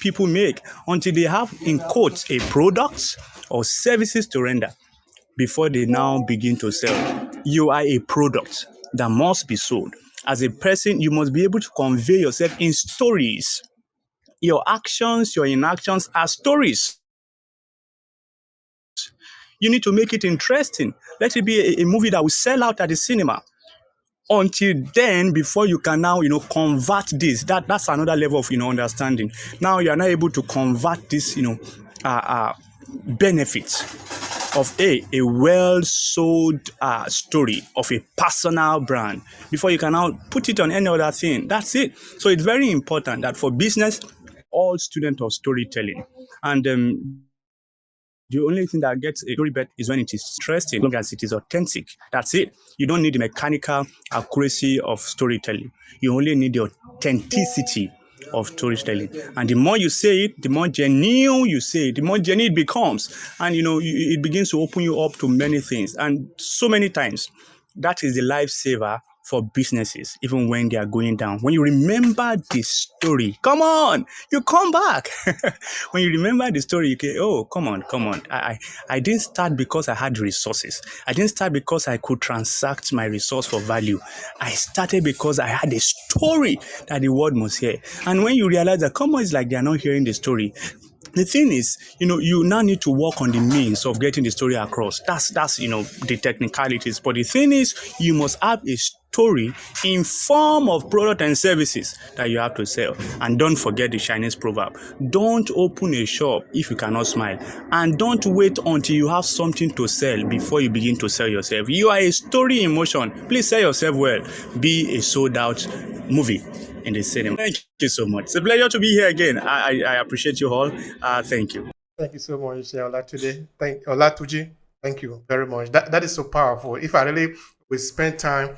people make until they have in quotes a product or services to render before they now begin to sell. You are a product that must be sold. As a person, you must be able to convey yourself in stories. Your actions, your inactions are stories. You need to make it interesting. Let it be a movie that will sell out at the cinema. Until then, before you can now, convert this, that's another level of, understanding. Now you are now able to convert this, benefits of a well sold story of a personal brand before you can now put it on any other thing. That's it. So it's very important that for business, all students of storytelling, and the only thing that gets a story bet is when it is interesting, as long as it is authentic. That's it. You don't need the mechanical accuracy of storytelling. You only need the authenticity of storytelling. And the more you say it, the more genuine you say it, the more genuine it becomes. And it begins to open you up to many things. And so many times, that is the lifesaver for businesses, even when they are going down. When you remember the story, come on, you come back. When you remember the story, you go, oh, come on. I didn't start because I had resources. I didn't start because I could transact my resource for value. I started because I had a story that the world must hear. And when you realize that, come on, it's like they are not hearing the story. The thing is, you now need to work on the means of getting the story across. That's the technicalities. But the thing is, you must have a story in form of product and services that you have to sell. And don't forget the Chinese proverb. Don't open a shop if you cannot smile. And don't wait until you have something to sell before you begin to sell yourself. You are a story in motion. Please sell yourself well. Be a sold out movie in the cinema. Thank you so much. It's a pleasure to be here again. I appreciate you all. Thank you. Thank you so much, Olatuji. Thank you very much. That is so powerful. If I really will spend time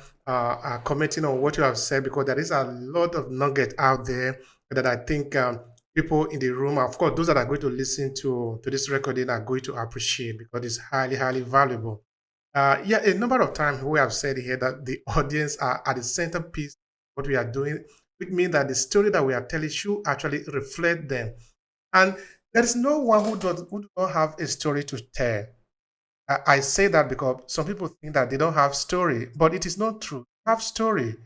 commenting on what you have said, because there is a lot of nugget out there that I think people in the room, of course, those that are going to listen to this recording are going to appreciate, because it's highly, highly valuable. A number of times we have said here that the audience are at the centerpiece of what we are doing, which means that the story that we are telling should actually reflect them. And there is no one who does not have a story to tell. I say that because some people think that they don't have story, but it is not true. You have story.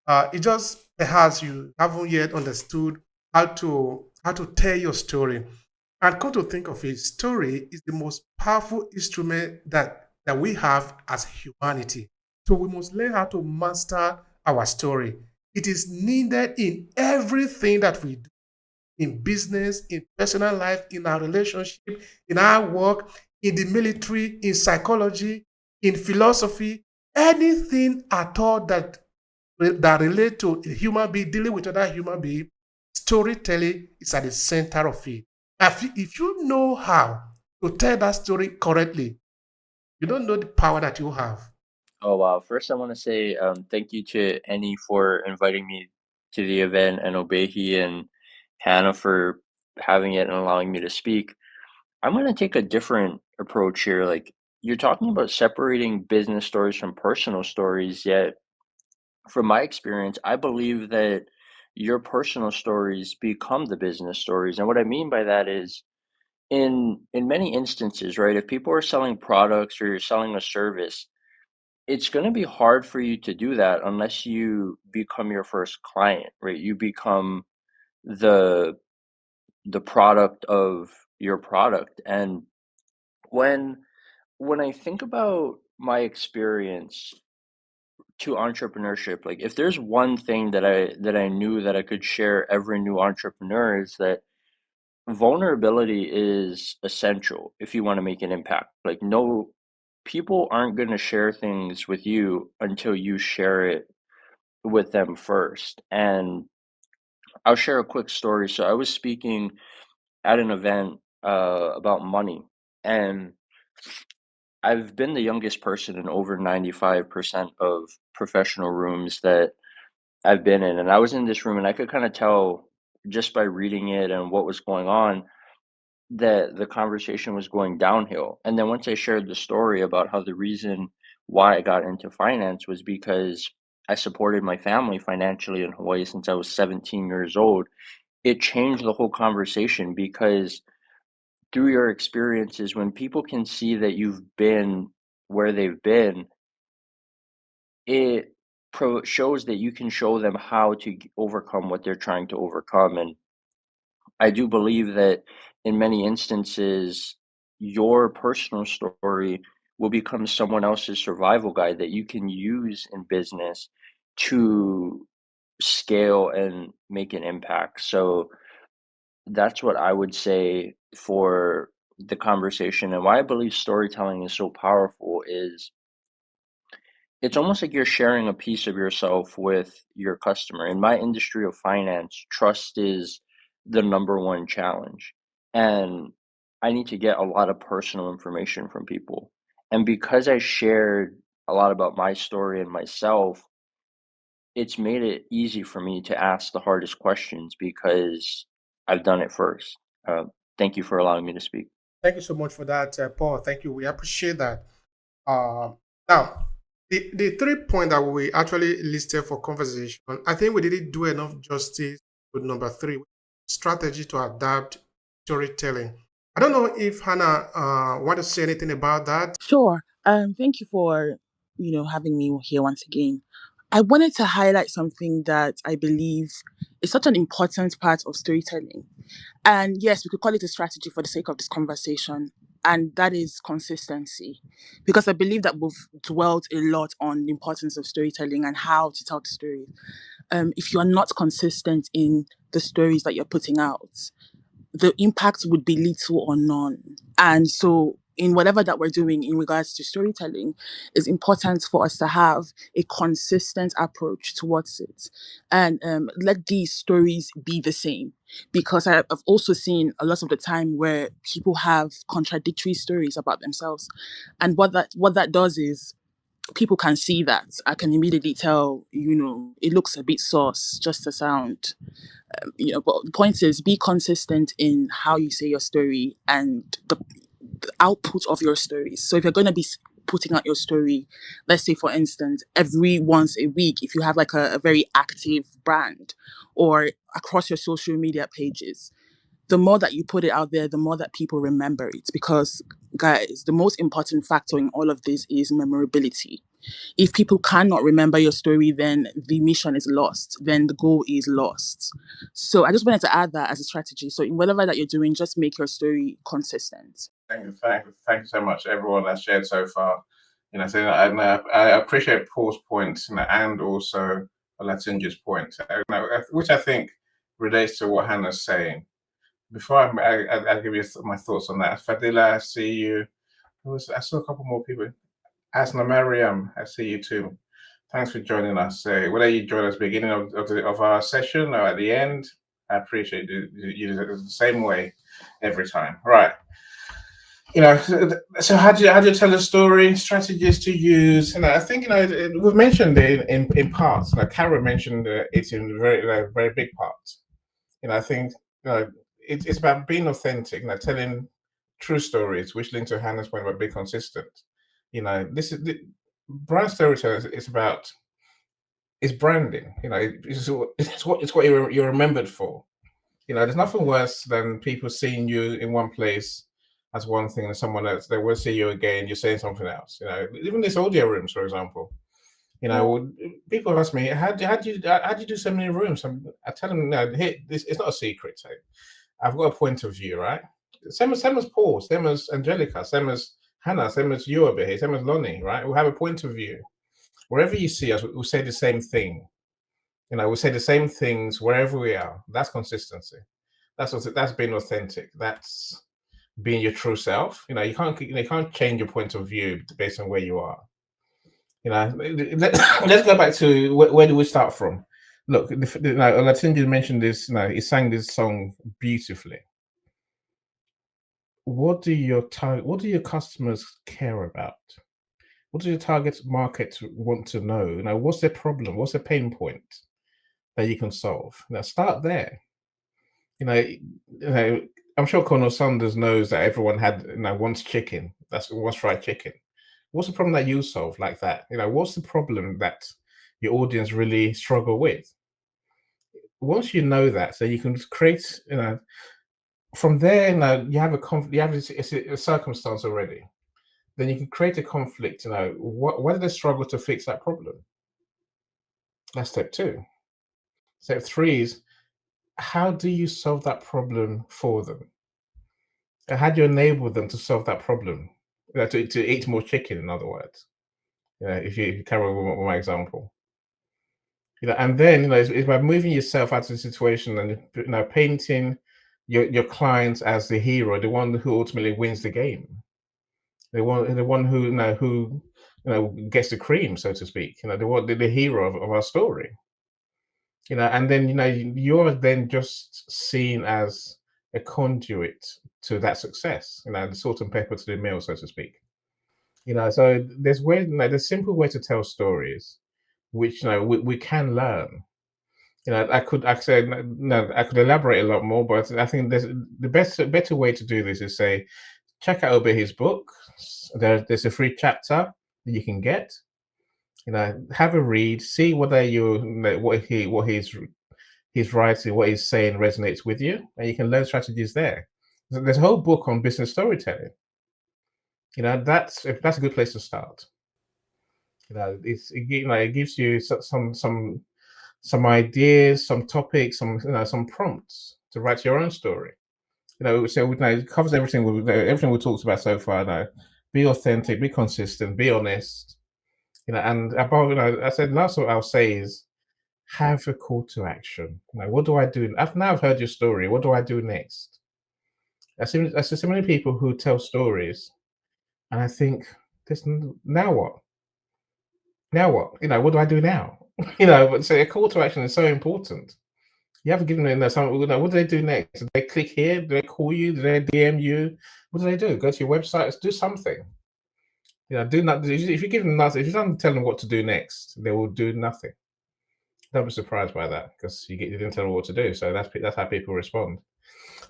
It just perhaps you haven't yet understood how to tell your story. And come to think of it, story is the most powerful instrument that we have as humanity. So we must learn how to master our story. It is needed in everything that we do, in business, in personal life, in our relationship, in our work, in the military, in psychology, in philosophy, anything at all that relate to a human being dealing with other human being, storytelling is at the center of it. If you know how to tell that story correctly, you don't know the power that you have. Oh wow. First I want to say thank you to Annie for inviting me to the event and Obehi and Hannah for having it and allowing me to speak. I'm going to take a different approach here. Like you're talking about separating business stories from personal stories, yet from my experience, I believe that your personal stories become the business stories. And what I mean by that is in many instances, right? If people are selling products or you're selling a service, it's going to be hard for you to do that unless you become your first client, right? You become the the product of your product. And when when I think about my experience to entrepreneurship, like if there's one thing that I knew that I could share every new entrepreneur is that vulnerability is essential if you want to make an impact. Like no people aren't going to share things with you until you share it with them first. And I'll share a quick story. So I was speaking at an event about money, and I've been the youngest person in over 95% of professional rooms that I've been in. And I was in this room and I could kind of tell just by reading it and what was going on that the conversation was going downhill. And then once I shared the story about how the reason why I got into finance was because I supported my family financially in Hawaii since I was 17 years old, it changed the whole conversation because through your experiences, when people can see that you've been where they've been, it shows that you can show them how to overcome what they're trying to overcome. And I do believe that in many instances, your personal story will become someone else's survival guide that you can use in business to scale and make an impact. So that's what I would say for the conversation. And why I believe storytelling is so powerful is it's almost like you're sharing a piece of yourself with your customer. In my industry of finance, trust is the number one challenge. And I need to get a lot of personal information from people. And because I shared a lot about my story and myself, it's made it easy for me to ask the hardest questions because I've done it first. Uh, Thank you for allowing me to speak. Thank you so much for that, Paul. Thank you. We appreciate that. Now, the 3 point that we actually listed for conversation, I think we didn't do enough justice with number 3, strategy to adapt storytelling. I don't know if Hannah want to say anything about that. Sure. Thank you for, having me here once again. I wanted to highlight something that I believe is such an important part of storytelling. And yes, we could call it a strategy for the sake of this conversation. And that is consistency. Because I believe that we've dwelt a lot on the importance of storytelling and how to tell the story. If you are not consistent in the stories that you're putting out, the impact would be little or none. And so, in whatever that we're doing in regards to storytelling, it's important for us to have a consistent approach towards it and let these stories be the same. Because I've also seen a lot of the time where people have contradictory stories about themselves. And what that does is people can see that. I can immediately tell, it looks a bit sauce just to sound but the point is be consistent in how you say your story and the output of your stories. So if you're going to be putting out your story, let's say for instance every once a week, if you have like a very active brand, or across your social media pages, the more that you put it out there, the more that people remember it. Because, guys, the most important factor in all of this is memorability. If people cannot remember your story, then the mission is lost. Then the goal is lost. So I just wanted to add that as a strategy. So in whatever that you're doing, just make your story consistent. Thank you so much, everyone that's shared so far. So I appreciate Paul's points, and also Olatunji's point, which I think relates to what Hannah's saying. Before I give you my thoughts on that, Fadila, I see you. I saw a couple more people. Asna Mariam, I see you too. Thanks for joining us. Whether you join us beginning of our session or at the end, I appreciate you the same way every time. Right. So how do you tell a story? Strategies to use. I think we've mentioned it in parts. Kara mentioned it in very big parts. I think it's about being authentic. Telling true stories, which link to Hannah's point about being consistent. This is brand storytelling. It's branding. It's what you're remembered for. There's nothing worse than people seeing you in one place as one thing and someone else, they will see you again, you're saying something else. Even these audio rooms, for example. People ask me, how do you do so many rooms? I tell them, no, it's not a secret. I've got a point of view, right? Same as Paul, same as Angelica, same as Hannah, same as you over here, same as Lonnie, right? We have a point of view. Wherever you see us, we'll say the same thing. We'll say the same things wherever we are. That's consistency. That's being authentic. That's being your true self. You can't change your point of view based on where you are. Let's go back to where do we start from? Look, Olatunji mentioned this. He sang this song beautifully. What do your customers care about? What do your target market want to know? What's their problem? What's their pain point that you can solve? Start there. I'm sure Colonel Sanders knows that everyone wants chicken. Wants fried chicken. What's the problem that you solve like that? What's the problem that your audience really struggle with? Once you know that, so you can create, from there, you have a circumstance already. Then you can create a conflict. What do they struggle to fix that problem? That's step 2. Step 3 is, how do you solve that problem for them? And how do you enable them to solve that problem? To eat more chicken, in other words. If you carry on with my example. And then it's by moving yourself out of the situation and painting your clients as the hero, the one who ultimately wins the game, the one who gets the cream, so to speak. The hero of our story. And then you're then just seen as a conduit to that success. The salt and pepper to the meal, so to speak. So there's simple way to tell stories, which we can learn. I could elaborate a lot more, but I think there's the better way to do this is say, check out Obehi's book. There's a free chapter that you can get. Have a read, see what he's writing, what he's saying resonates with you, and you can learn strategies there. There's a whole book on business storytelling. That's a good place to start. It gives you some ideas, some topics, some prompts to write your own story. So it covers everything we talked about so far. Be authentic, be consistent, be honest. And above, I said last what I'll say is have a call to action. What do I do? I've heard your story. What do I do next? I see so many people who tell stories, and I think, now what? Now what? What do I do now? But so a call to action is so important. You haven't given them something. What do they do next? Do they click here? Do they call you? Do they DM you? What do they do? Go to your website. Do something. Do not. If you give them nothing, if you don't tell them what to do next, they will do nothing. Don't be surprised by that, because you didn't tell them what to do. So that's how people respond.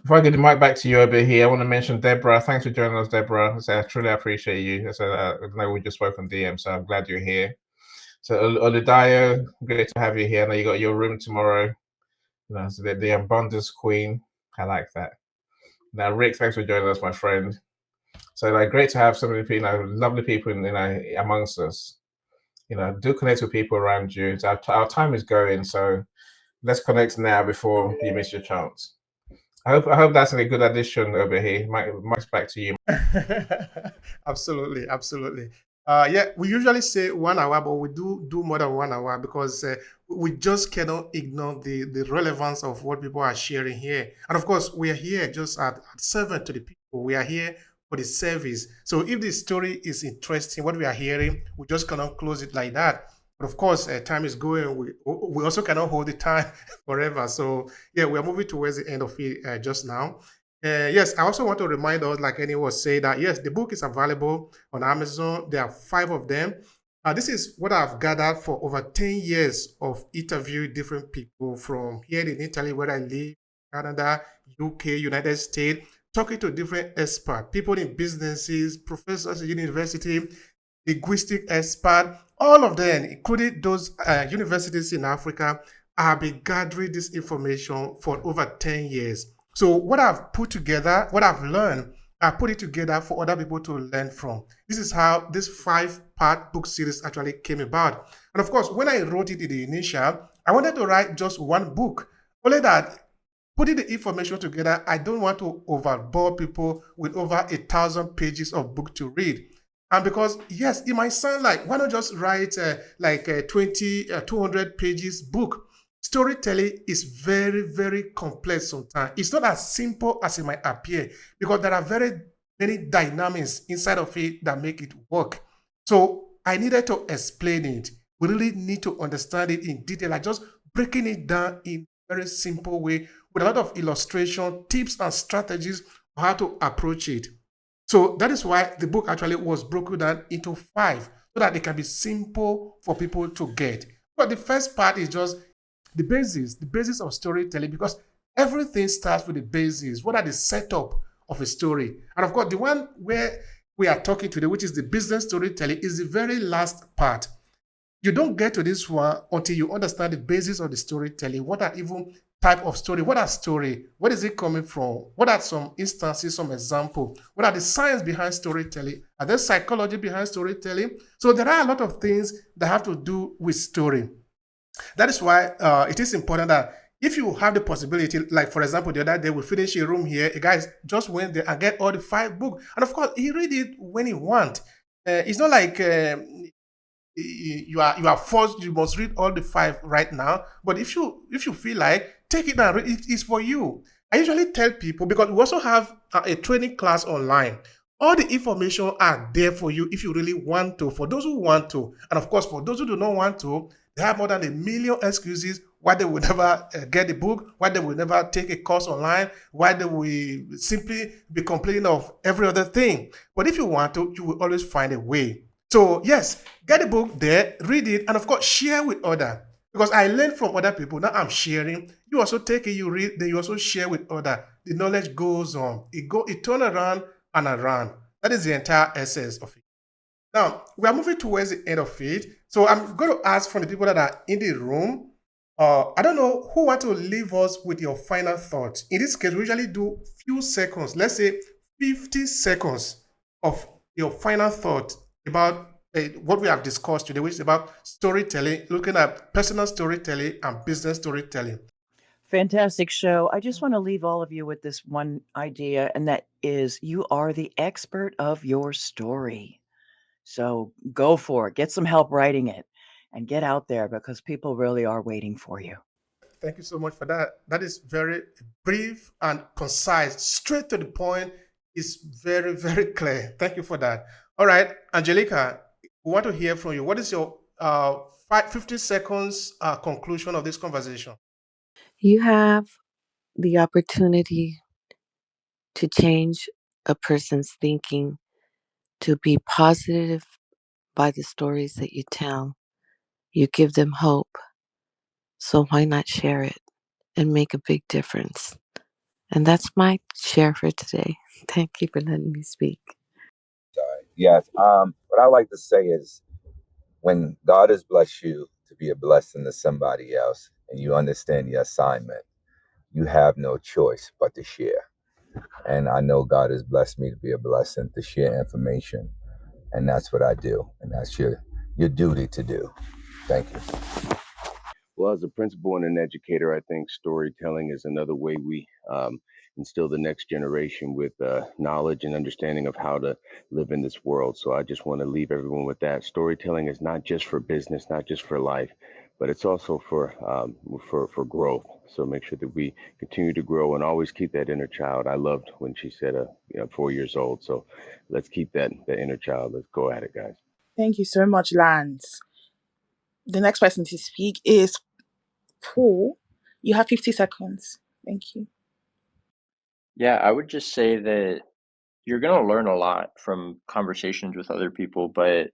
Before I get the mic back to you over here, I want to mention Deborah. Thanks for joining us, Deborah. I truly appreciate you. I know we just spoke on DM, so I'm glad you're here. So Oludayo, great to have you here. I know you got your room tomorrow. So the abundance queen. I like that. Now, Rick, thanks for joining us, my friend. So, like, great to have so many people, lovely people, amongst us. Do connect with people around you. Our time is going, so let's connect now before you miss your chance. I hope that's a good addition over here. Mike's back to you. Absolutely, absolutely. Yeah, we usually say 1 hour, but we do more than 1 hour because we just cannot ignore the relevance of what people are sharing here. And of course, we are here just at servant to the people. We are here for the service. So if the story is interesting, what we are hearing, we just cannot close it like that. But of course, time is going. We also cannot hold the time forever. So yeah, we are moving towards the end of it just now. Yes, I also want to remind us, like anyone say, that yes, the book is available on Amazon. There are 5 of them. This is what I've gathered for over 10 years of interviewing different people from here in Italy, where I live, Canada, UK, United States, talking to different experts, people in businesses, professors at university, linguistic expert, all of them, including those universities in Africa, have been gathering this information for over 10 years. So what I've put together, what I've learned, I put it together for other people to learn from. This is how this 5-part book series actually came about. And of course, when I wrote it in the initial, I wanted to write just one book. Only that putting the information together, I don't want to overbore people with over 1,000 pages of book to read. And because, yes, it might sound like, why not just write like a 200 pages book? Storytelling is very, very complex sometimes. It's not as simple as it might appear because there are very many dynamics inside of it that make it work. So I needed to explain it. We really need to understand it in detail, like just breaking it down in a very simple way with a lot of illustration, tips, and strategies on how to approach it. So that is why the book actually was broken down into 5 so that it can be simple for people to get. But the first part is just the basis of storytelling, because everything starts with the basis. What are the setup of a story? And of course, the one where we are talking today, which is the business storytelling, is the very last part. You don't get to this one until you understand the basis of the storytelling. What are even type of story? What are story? What is it coming from? What are some instances, some example? What are the science behind storytelling? Are there psychology behind storytelling? So there are a lot of things that have to do with story. That is why it is important that if you have the possibility, like for example, the other day we finished a room here, a guy just went there and get all the 5 books. And of course, he read it when he want. It's not like you are forced, you must read all the 5 right now. But if you feel like, take it and read it. It's for you. I usually tell people, because we also have a training class online. All the information are there for you if you really want to, for those who want to. And of course, for those who do not want to, they have more than 1 million excuses why they will never get the book, why they will never take a course online, why they will simply be complaining of every other thing. But if you want to, you will always find a way. So yes, get the book there, read it, and of course, share with others. Because I learned from other people, now I'm sharing. You also take it, you read, then you also share with others. The knowledge goes on. It turns around and around. That is the entire essence of it. Now, we are moving towards the end of it. So I'm going to ask from the people that are in the room, I don't know who want to leave us with your final thoughts. In this case, we usually do few seconds, let's say 50 seconds of your final thought about what we have discussed today, which is about storytelling, looking at personal storytelling and business storytelling. Fantastic show. I just want to leave all of you with this one idea, and that is you are the expert of your story. So go for it. Get some help writing it and get out there, because people really are waiting for you. Thank you so much for that. That is very brief and concise, straight to the point. It's very, very clear. Thank you for that. All right, Angelica, we want to hear from you. What is your 50 seconds conclusion of this conversation? You have the opportunity to change a person's thinking, to be positive by the stories that you tell. You give them hope. So why not share it and make a big difference? And that's my share for today. Thank you for letting me speak. Sorry. Yes. What I like to say is, when God has blessed you to be a blessing to somebody else and you understand your assignment, you have no choice but to share. And I know God has blessed me to be a blessing to share information. And that's what I do. And that's your duty to do. Thank you. Well, as a principal and an educator, I think storytelling is another way we instill the next generation with knowledge and understanding of how to live in this world. So I just want to leave everyone with that. Storytelling is not just for business, not just for life, but it's also for growth. So make sure that we continue to grow and always keep that inner child. I loved when she said, 4 years old. So let's keep that inner child. Let's go at it, guys. Thank you so much, Lance. The next person to speak is Paul. You have 50 seconds. Thank you. Yeah, I would just say that you're going to learn a lot from conversations with other people, but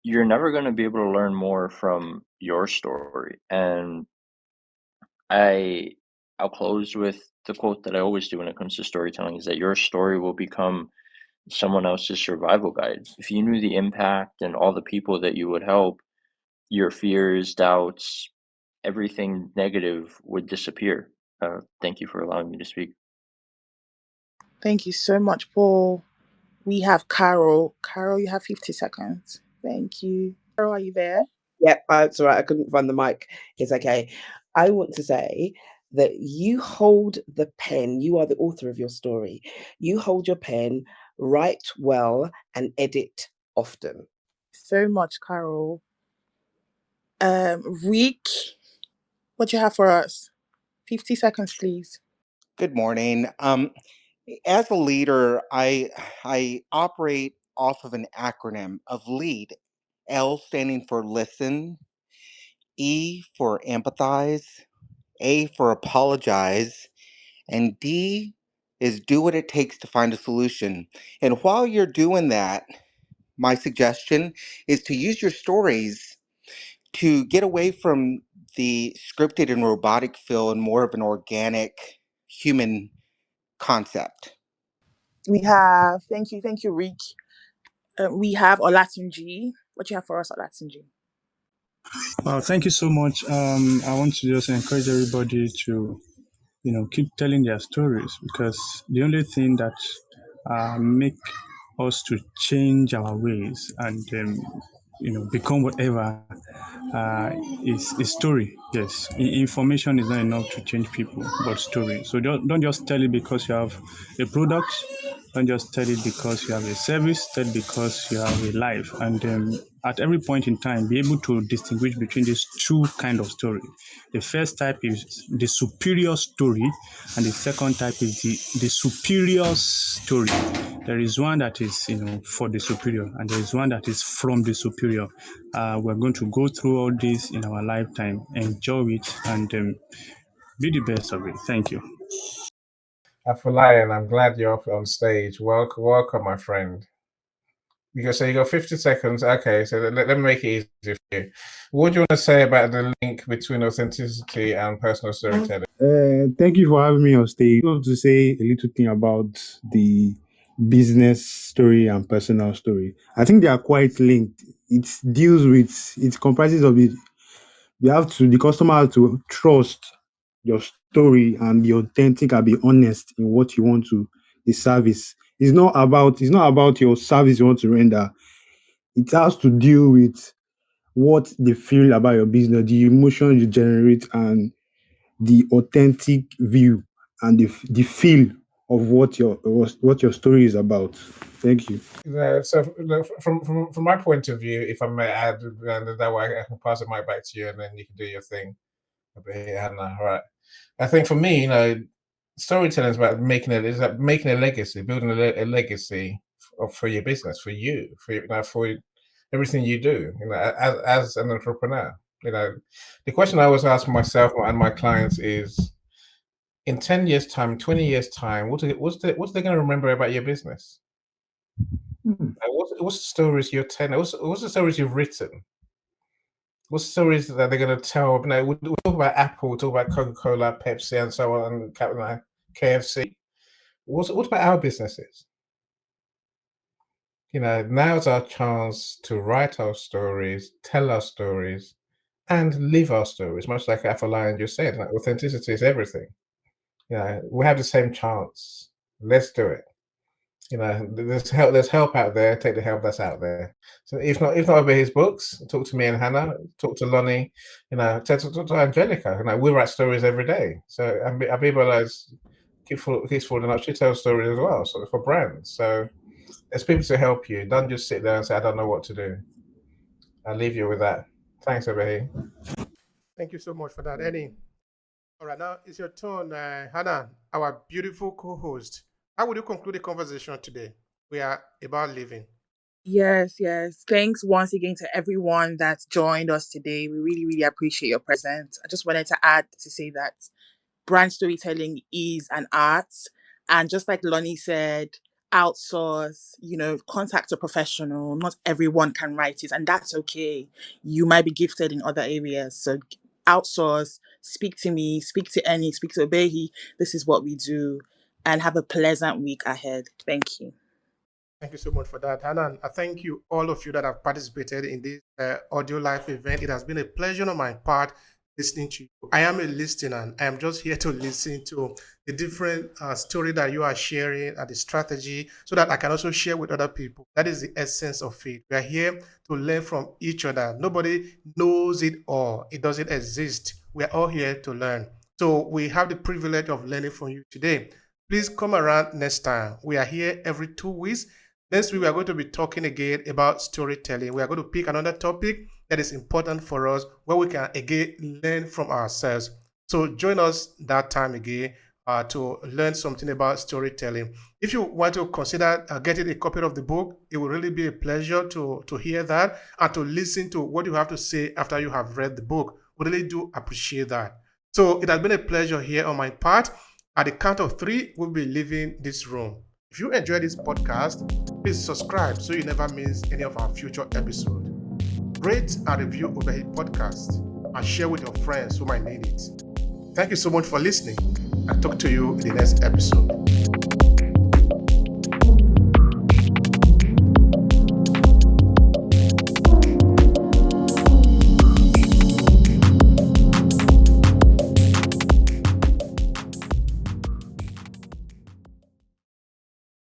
you're never going to be able to learn more from your story. And I'll close with the quote that I always do when it comes to storytelling is that your story will become someone else's survival guide. If you knew the impact and all the people that you would help, your fears, doubts, everything negative would disappear. Thank you for allowing me to speak. Thank you so much, Paul. We have Carol. Carol, you have 50 seconds. Thank you. Carol, are you there? Yep, it's all right. I couldn't find the mic. It's okay. I want to say that you hold the pen. You are the author of your story. You hold your pen, write well, and edit often. So much, Carol. Rick, what do you have for us? 50 seconds, please. Good morning. As a leader, I operate off of an acronym of LEAD. L standing for listen, E for empathize, A for apologize, and D is do what it takes to find a solution. And while you're doing that, my suggestion is to use your stories to get away from the scripted and robotic feel and more of an organic human concept. Thank you, Rick. We have Olatunji. What do you have for us, Olatunji? Thank you so much. I want to just encourage everybody to, keep telling their stories, because the only thing that make us to change our ways and become whatever is story. Yes, information is not enough to change people, but story. So don't just tell it because you have a product. Don't just tell it because you have a service. Tell it because you have a life. And at every point in time, be able to distinguish between these two kind of story. The first type is the superior story, and the second type is the superior story. There is one that is, for the superior, and there is one that is from the superior. We're going to go through all this in our lifetime, enjoy it, and be the best of it. Thank you. Afolayan, I'm glad you're up on stage. Welcome, my friend. You got 50 seconds. Okay, so let me make it easy for you. What do you want to say about the link between authenticity and personal storytelling? Thank you for having me on stage. I want to say a little thing about the business story and personal story. I think they are quite linked. It comprises of it. The customer has to trust your story and be authentic and be honest in what you want to, the service. It's not about your service you want to render. It has to deal with what they feel about your business, the emotion you generate, and the authentic view and the feel of what your story is about. Thank you. So from my point of view, if I may add, and that way I can pass the mic back to you, and then you can do your thing. Hannah, right? I think for me, storytelling is about making a legacy, building a legacy for your business, for you, for everything you do, as an entrepreneur. The question I always ask myself and my clients is, in 10 years' time, 20 years' time, what's they going to remember about your business? What's the stories you're telling? What's the stories you've written? What stories that they're going to tell? We talk about Apple, we talk about Coca-Cola, Pepsi, and so on, and KFC. What about our businesses? Now's our chance to write our stories, tell our stories, and live our stories. Much like Afolayan just said, authenticity is everything. We have the same chance. Let's do it. There's help out there. Take the help that's out there. So if not over his books, talk to me and Hannah, talk to Lonnie, talk to Angelica. We write stories every day. So Abiba keeps falling up. She tells stories as well, so for brands. So there's people to help you. Don't just sit there and say, I don't know what to do. I'll leave you with that. Thanks, Obehi. Thank you so much for that, Annie. All right, now it's your turn, Hannah, our beautiful co-host. How would you conclude the conversation today? We are about living. Yes. Thanks once again to everyone that's joined us today. We really, really appreciate your presence. I just wanted to add to say that brand storytelling is an art. And just like Lonnie said, outsource, contact a professional. Not everyone can write it, and that's okay. You might be gifted in other areas. So outsource, speak to me, speak to Annie, speak to Obehi. This is what we do. And have a pleasant week ahead. Thank you. Thank you so much for that, Hannah. I thank you, all of you that have participated in this audio live event. It has been a pleasure on my part listening to you. I am a listener, and I am just here to listen to the different story that you are sharing and the strategy so that I can also share with other people. That is the essence of it. We are here to learn from each other. Nobody knows it all. It doesn't exist. We are all here to learn. So we have the privilege of learning from you today. Please come around next time. We are here every 2 weeks. Next week, we are going to be talking again about storytelling. We are going to pick another topic that is important for us where we can again learn from ourselves. So join us that time again to learn something about storytelling. If you want to consider getting a copy of the book, it will really be a pleasure to hear that and to listen to what you have to say after you have read the book. We really do appreciate that. So it has been a pleasure here on my part. At the count of 3, we'll be leaving this room. If you enjoy this podcast, please subscribe so you never miss any of our future episodes. Rate and review Obehi Podcast and share with your friends who might need it. Thank you so much for listening, and talk to you in the next episode.